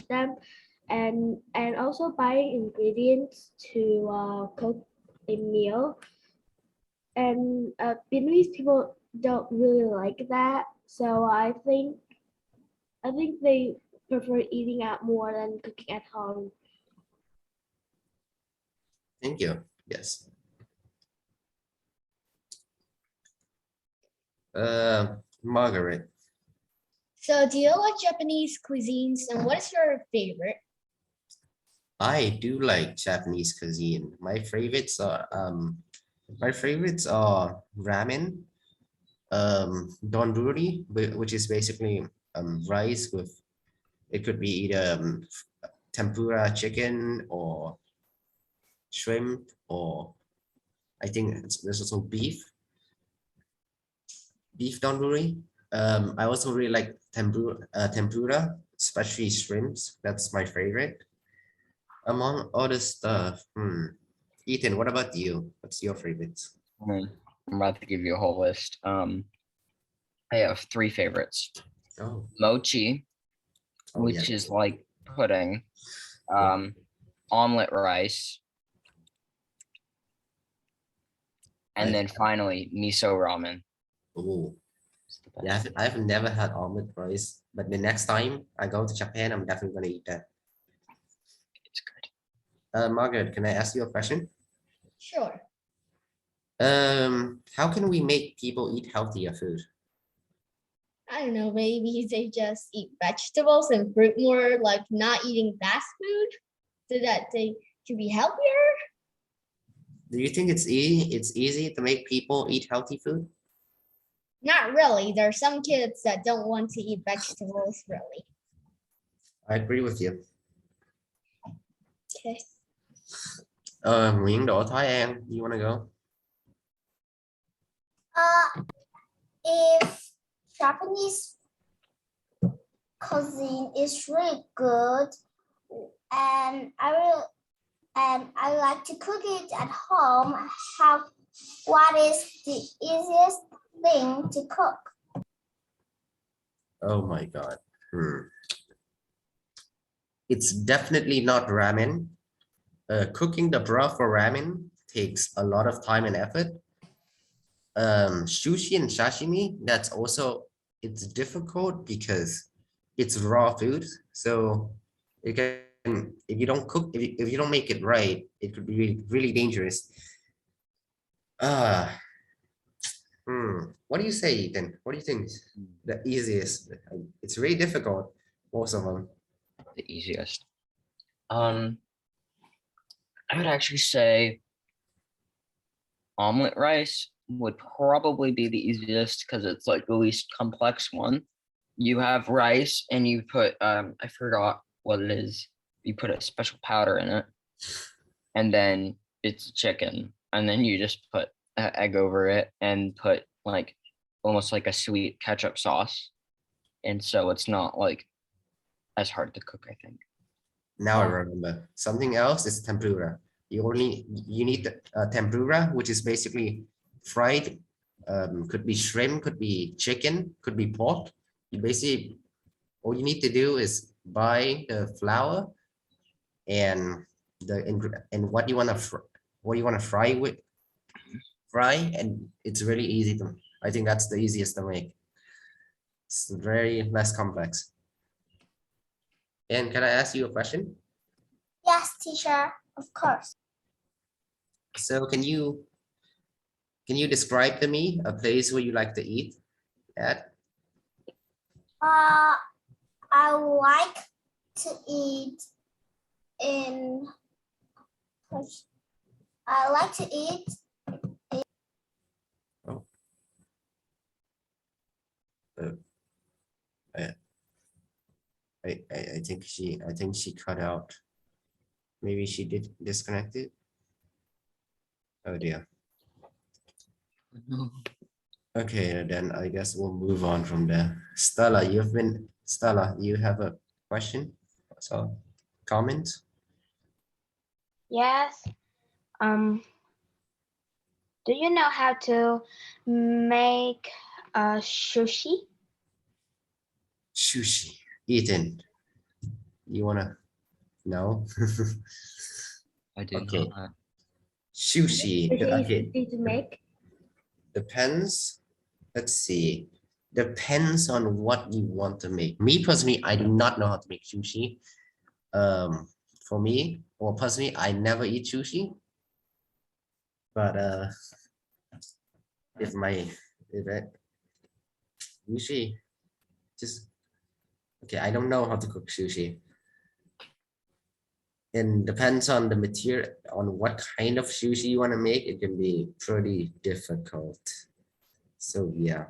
them, and also buying ingredients to cook a meal. And Vietnamese people don't really like that, so I think they prefer eating out more than cooking at home. Thank you. Yes. Margaret. So do you like Japanese cuisines and what is your favorite? I do like Japanese cuisine. My favorites are ramen, donburi, which is basically rice with, it could be either tempura chicken or shrimp, or I think there's also beef donburi. I also really like tempura, especially shrimps. That's my favorite. Among other stuff, Ethan, what about you? What's your favorites? I'm about to give you a whole list. I have 3 favorites. Oh, Mochi, which is like pudding, omelet rice, and then finally miso ramen. Oh, yeah, I've never had omelet rice, but the next time I go to Japan, I'm definitely gonna eat that. It's good. Margaret, can I ask you a question? Sure. How can we make people eat healthier food? I don't know, maybe they just eat vegetables and fruit more, like not eating fast food so that they can be healthier. Do you think it's easy to make people eat healthy food? Not really. There are some kids that don't want to eat vegetables, really. I agree with you. Okay. Nguyễn Đỗ Thái An, you wanna go? If Japanese cuisine is really good, and I like to cook it at home, what is the easiest thing to cook? Oh my God. It's definitely not ramen. Cooking the broth for ramen takes a lot of time and effort. Sushi and sashimi, that's also, it's difficult because it's raw food. So it can, if you don't cook, if you don't make it right, it could be really, really dangerous. What do you say, Ethan? What do you think is the easiest? It's really difficult, most of them. The easiest. I would actually say omelet rice would probably be the easiest because it's like the least complex one. You have rice and you put I forgot what it is. You put a special powder in it, and then it's chicken, and then you just put an egg over it and put like almost like a sweet ketchup sauce, and so it's not like as hard to cook, I think. Now I remember. Something else is tempura. You need tempura, which is basically fried. Could be shrimp, could be chicken, could be pork. You basically, all you need to do is buy the flour and what you want to fry, and it's really easy to. I think that's the easiest to make. It's very less complex. And can I ask you a question? Yes, teacher, of course. So can you describe to me a place where you like to eat at? I like to eat in. I like to eat. Oh. I think she cut out. Maybe she did disconnect it. Oh dear. Okay, then I guess we'll move on from there. Stella, you have a question? So, comment? Yes. Do you know how to make sushi? Sushi. Ethan, you wanna know? I do Okay. not. Sushi. Sushi is Okay. easy to make. Depends. Let's see. Depends on what you want to make. Me personally, I do not know how to make sushi. For me, or personally, I never eat sushi. But sushi, just okay. I don't know how to cook sushi. And depends on the material, on what kind of sushi you want to make. It can be pretty difficult. So yeah.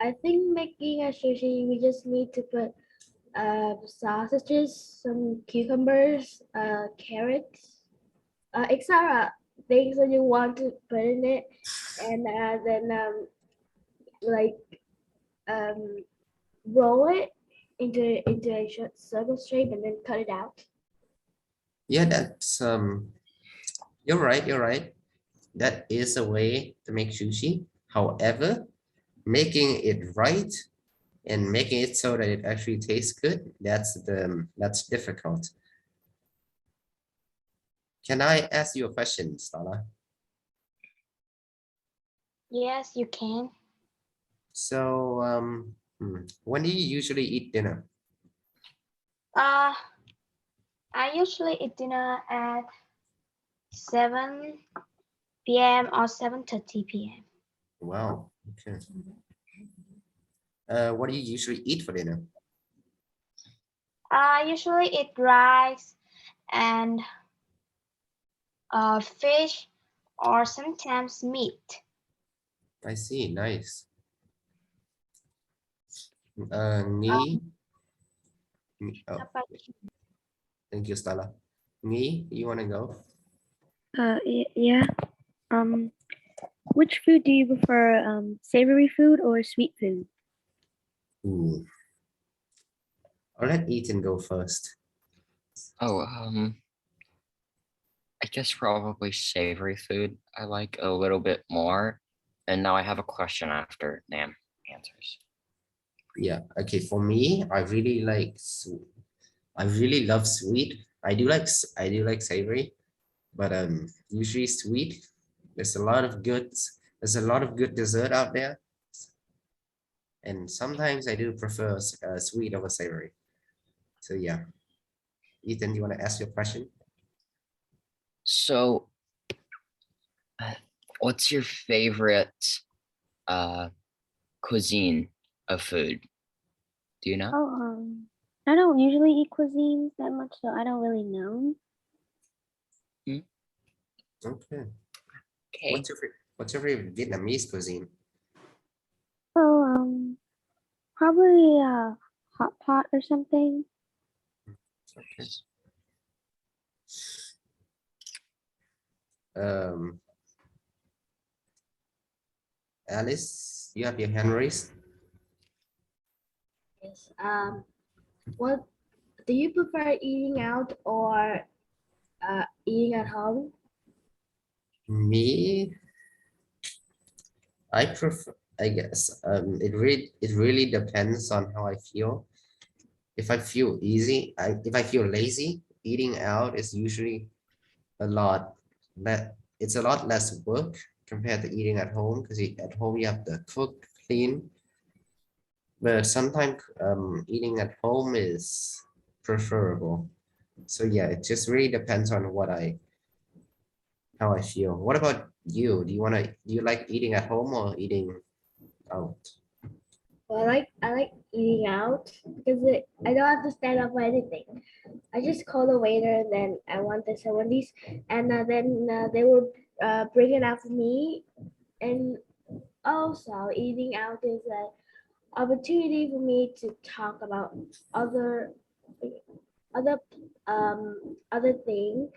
I think making a sushi, we just need to put sausages, some cucumbers, carrots, etc. Things that you want to put in it, and then roll it into a short circle shape and then cut it out. Yeah, that's you're right. That is a way to make sushi. However, making it right and making it so that it actually tastes good, that's difficult. Can I ask you a question, Stella? Yes, you can. So when do you usually eat dinner? I usually eat dinner at 7 p.m. or 7:30 p.m. Wow. Okay. What do you usually eat for dinner? I usually eat rice and fish or sometimes meat. I see, nice. Nghĩ. Oh, thank you, Stella. Nghĩ, you want to go? Yeah. Which food do you prefer, savory food or sweet food? Ooh. I'll let Ethan go first. Oh, I guess probably savory food. I like a little bit more. And now I have a question after Nam answers. Yeah, okay, for me, I really like I really love sweet. I do like savory, but usually sweet. There's a lot of good dessert out there. And sometimes I do prefer sweet over savory. So yeah. Ethan, you want to ask your question? So, what's your favorite cuisine of food? Do you know? Oh, I don't usually eat cuisines that much, so I don't really know. Okay. Okay. What's your favorite Vietnamese cuisine? Oh, probably hot pot or something. Okay. Alice, you have your hand raised. Yes. What do you prefer, eating out or eating at home? Me, I prefer, I guess, it really depends on how I feel. If I feel if I feel lazy, eating out is usually a lot it's a lot less work compared to eating at home, because at home you have to cook, clean. But sometimes eating at home is preferable. So yeah, it just really depends on how I feel. What about you? Do you like eating at home or eating out? Well, I like eating out because I don't have to stand up for anything. I just call the waiter and then I want this, I want these, and then they will bring it out for me. And also, eating out is an opportunity for me to talk about other other other thing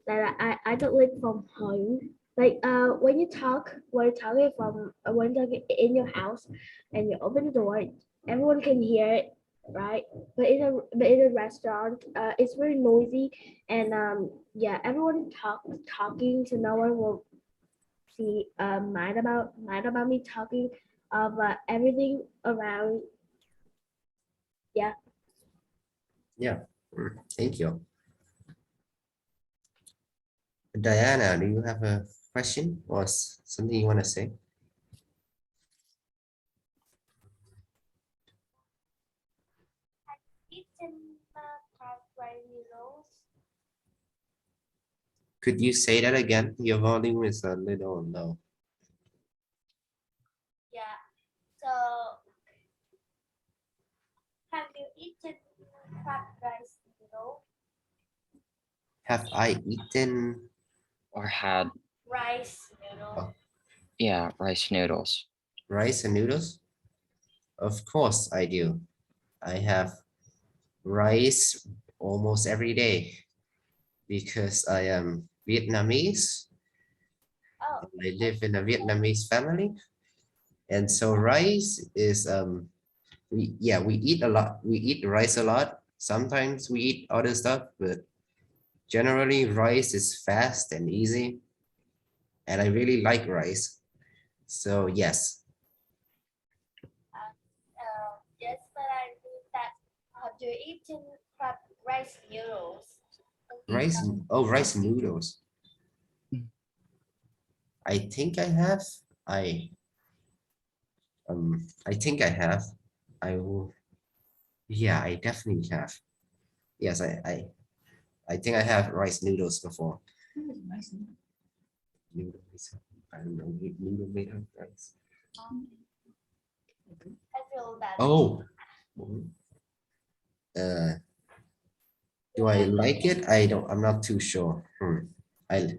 that I don't live from home. Like when you're talking from when you're talking in your house and you open the door, everyone can hear it, right? But in a restaurant, it's very noisy and yeah, everyone talking, so no one will see mind about me talking about everything around. Yeah. Yeah, thank you. Diana, do you have a question or something you want to say? Could you say that again? Your volume is a little low. Yeah. So, have you eaten fried rice noodle? Have I eaten Or had, Rice noodle. yeah, rice noodles. rice and noodles? Of course I do. I have rice almost every day because I am Vietnamese. Oh. I live in a Vietnamese family. And so rice is we eat a lot. We eat rice a lot. Sometimes we eat other stuff, but generally rice is fast and easy. And I really like rice. So yes. Yes, but I mean that have you eaten fried rice noodles? Rice noodles. I think I have. I think I have. I will. Yeah, I definitely have. Yes, I think I have rice noodles before. Noodles. I don't know. Noodle made of rice. I feel that. Oh. Do I like it? I'm not too sure. I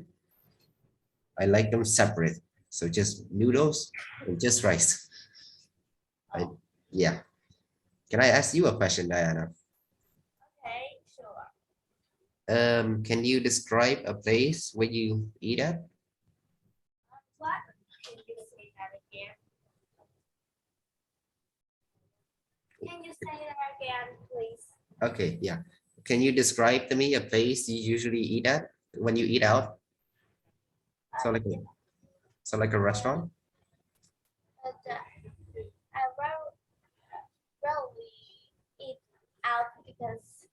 like them separate. So just noodles and just rice. Yeah. Can I ask you a question, Diana? Okay, sure. Can you describe a place where you eat at? What? Can you say that again? Can you say that again, please? Okay, yeah. Can you describe to me a place you usually eat at when you eat out? So like a restaurant? But, I rarely eat out because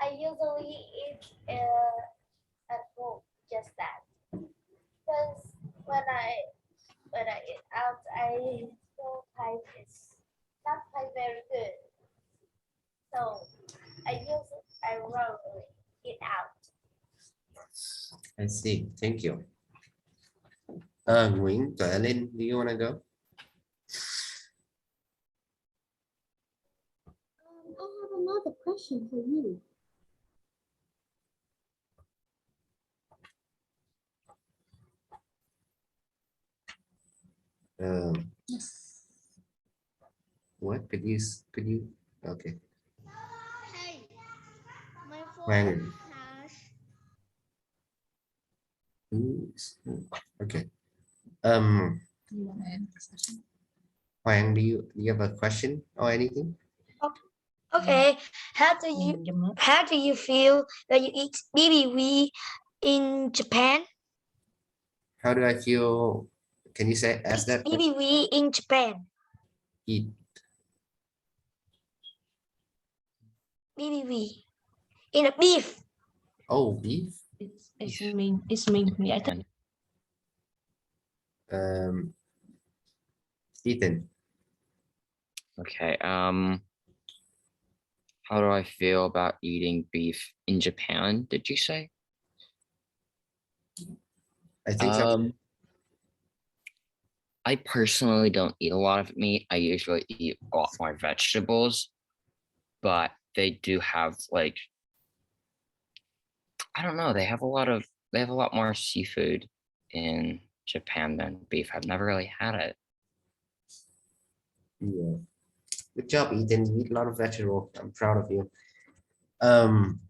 I usually eat at home, just that. Because when I eat out, I feel like it's not like very good. So I rarely eat out. I see. Thank you. Nguyễn, Tuệ Linh, do you want to go? I have another question for you. What could you okay. Hey, my Hoàng. has Okay. You want to end this session? Hoàng, do you have a question or anything? Okay, how do you feel when you eat BBW in Japan? How do I feel? Can you say ask that? BBW in Japan. Eat. BBW in a beef. Oh, beef. It's mean yeah. Ethan. Okay. How do I feel about eating beef in Japan? Did you say? I think so. I personally don't eat a lot of meat. I usually eat a lot more vegetables, but they do have like, I don't know, they have a lot more seafood in Japan than beef. I've never really had it. Yeah. Good job, Ethan. You eat a lot of vegetable. I'm proud of you.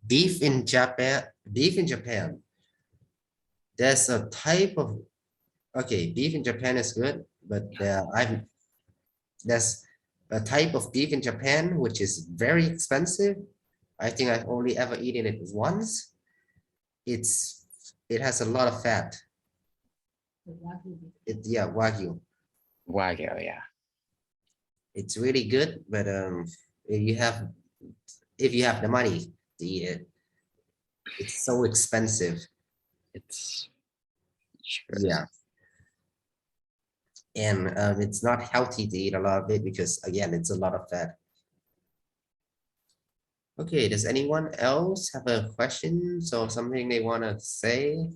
Beef in Japan. There's a type of beef in Japan is good, but there's a type of beef in Japan which is very expensive. I think I've only ever eaten it once. It has a lot of fat. Wagyu. Wagyu, yeah. It's really good, but if you have the money to eat it, it's so expensive. It's yeah. And it's not healthy to eat a lot of it because again, it's a lot of fat. Okay, does anyone else have a question or something they want to say?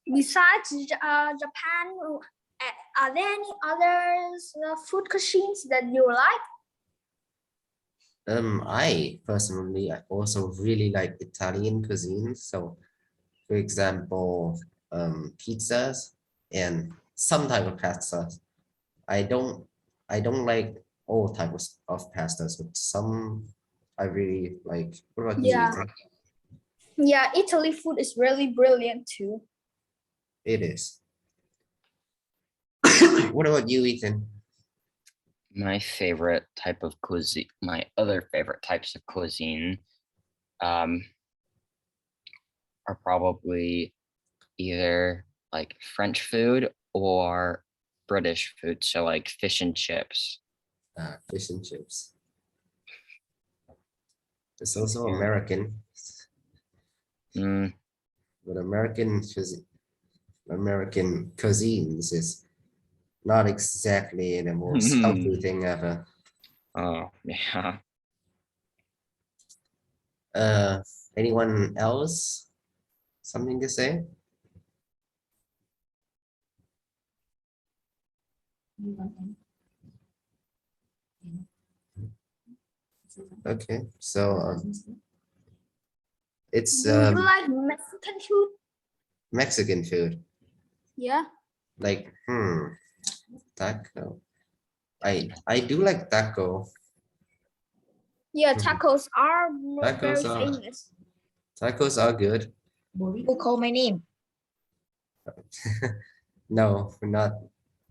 Besides Japan, are there any other food cuisines that you like? I personally, I also really like Italian cuisine. So, for example, pizzas and some type of pastas. I don't like all types of pastas, but some I really like. What about you, Ethan? Yeah, Italy food is really brilliant too. It is. What about you, Ethan? My favorite type of cuisine, my other favorite types of cuisine are probably either like French food or British food. So like fish and chips. Fish and chips. It's also American. But American cuisines is not exactly the most healthy thing ever. Oh, yeah. Anyone else? Something to say? Okay, so it's Do you like Mexican food? Mexican food. Yeah. Like taco. I do like taco. Yeah, Mhm. tacos are very Tacos are famous. tacos are good. Who called my name? No, not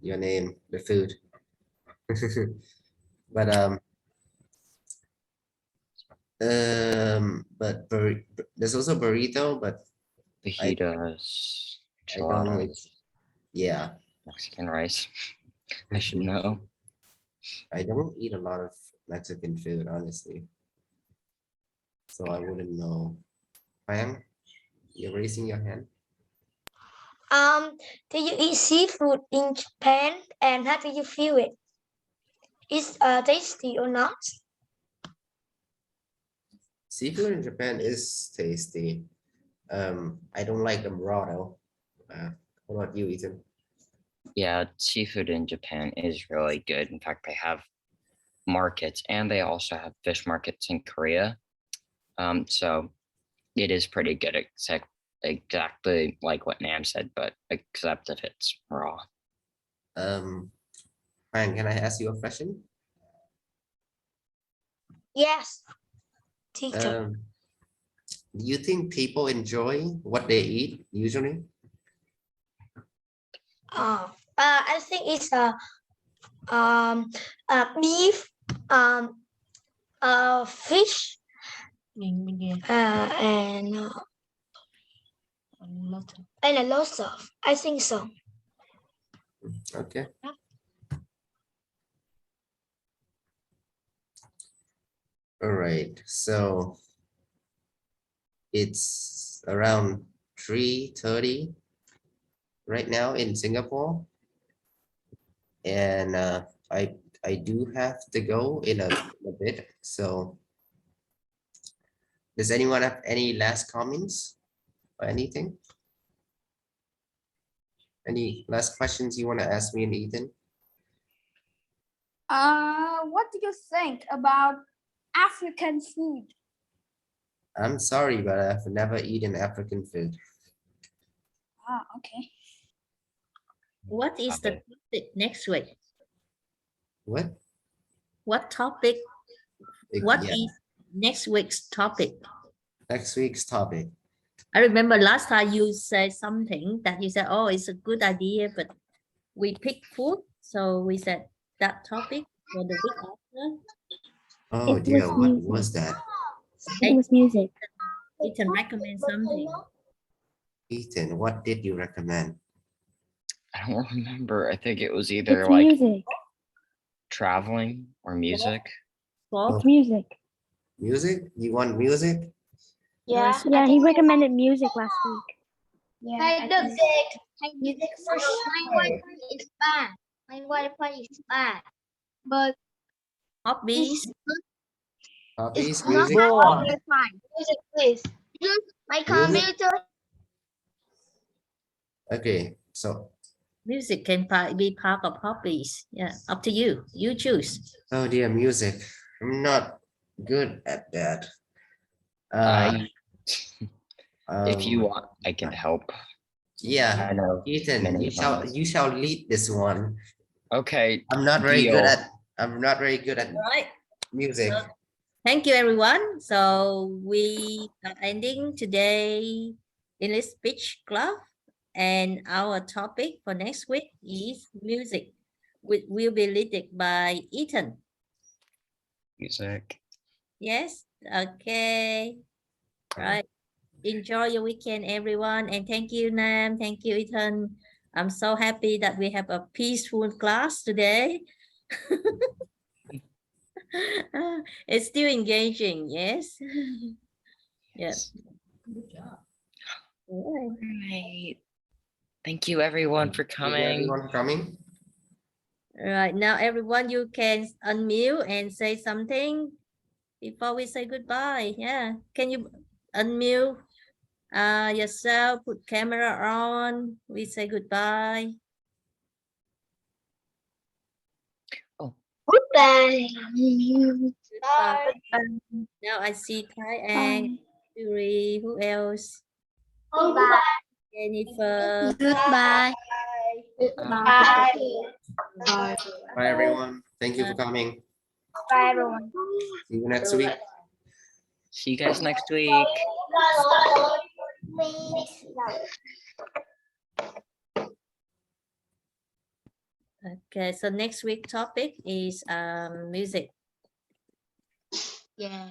your name, the food. But there's also burrito, but Fajitas, I don't know. enchiladas, Yeah, Mexican rice. I should know. I don't eat a lot of Mexican food, honestly. So I wouldn't know. Pam, you're raising your hand. Do you eat seafood in Japan and how do you feel it? Is tasty or not? Seafood in Japan is tasty. I don't like them raw though. How about you, Ethan? Yeah, seafood in Japan is really good. In fact, they have markets and they also have fish markets in Korea. So it is pretty good, except exactly like what Nam said, but except if it's raw. Pam, can I ask you a question? Yes. Teacher. Do you think people enjoy what they eat usually? I think it's beef, fish, and a lot of. I think so. Okay. All right, so it's around 3:30 right now in Singapore. And I do have to go in a bit. So does anyone have any last comments or anything? Any last questions you want to ask me and Ethan? What do you think about African food? I'm sorry, but I've never eaten African food. Okay. What is the topic next week? What? What topic? What is next week's topic? Next week's topic. I remember last time you said something that you said, oh, it's a good idea, but we picked food. So we said that topic for the week after. Oh dear, what was that? It was music. Ethan recommend something. Ethan, what did you recommend? I don't remember. I think it was It's either like music. traveling or music. It's music. Music? You want music? Yeah. Yeah, he recommended music last week. Yeah. Hey, music. Hey, music for my Wi-Fi is bad. My Wi-Fi is bad. But Hobbies. Hobbies, it's not music. my Wi-Fi. Music, please. Use my computer. Okay, so. Music can be part of hobbies. Yeah, up to you. You choose. Oh dear, music. I'm not good at that. If you want, I can help. Yeah, I know. Ethan, you shall lead this one. Okay. I'm not very good at right. music. So, thank you, everyone. So we are ending today English Speech Club, and our topic for next week is music, which will be led by Ethan. Music. Yes. Okay. Right. Enjoy your weekend, everyone, and thank you, Nam. Thank you, Ethan. I'm so happy that we have a peaceful class today. It's still engaging, yes. Yes. Good job. All right. Thank you, everyone, for coming. Everyone coming. Right now, everyone, you can unmute and say something before we say goodbye. Yeah. Can you unmute yourself? Put camera on. We say goodbye. Goodbye. Goodbye. Now I see Thai and Yuri. Who else? Goodbye. Jennifer. Goodbye. Bye. Bye. Bye everyone. Thank you for coming. Bye, everyone. See you next week. See you guys next week. Okay, so next week topic is music. Yeah.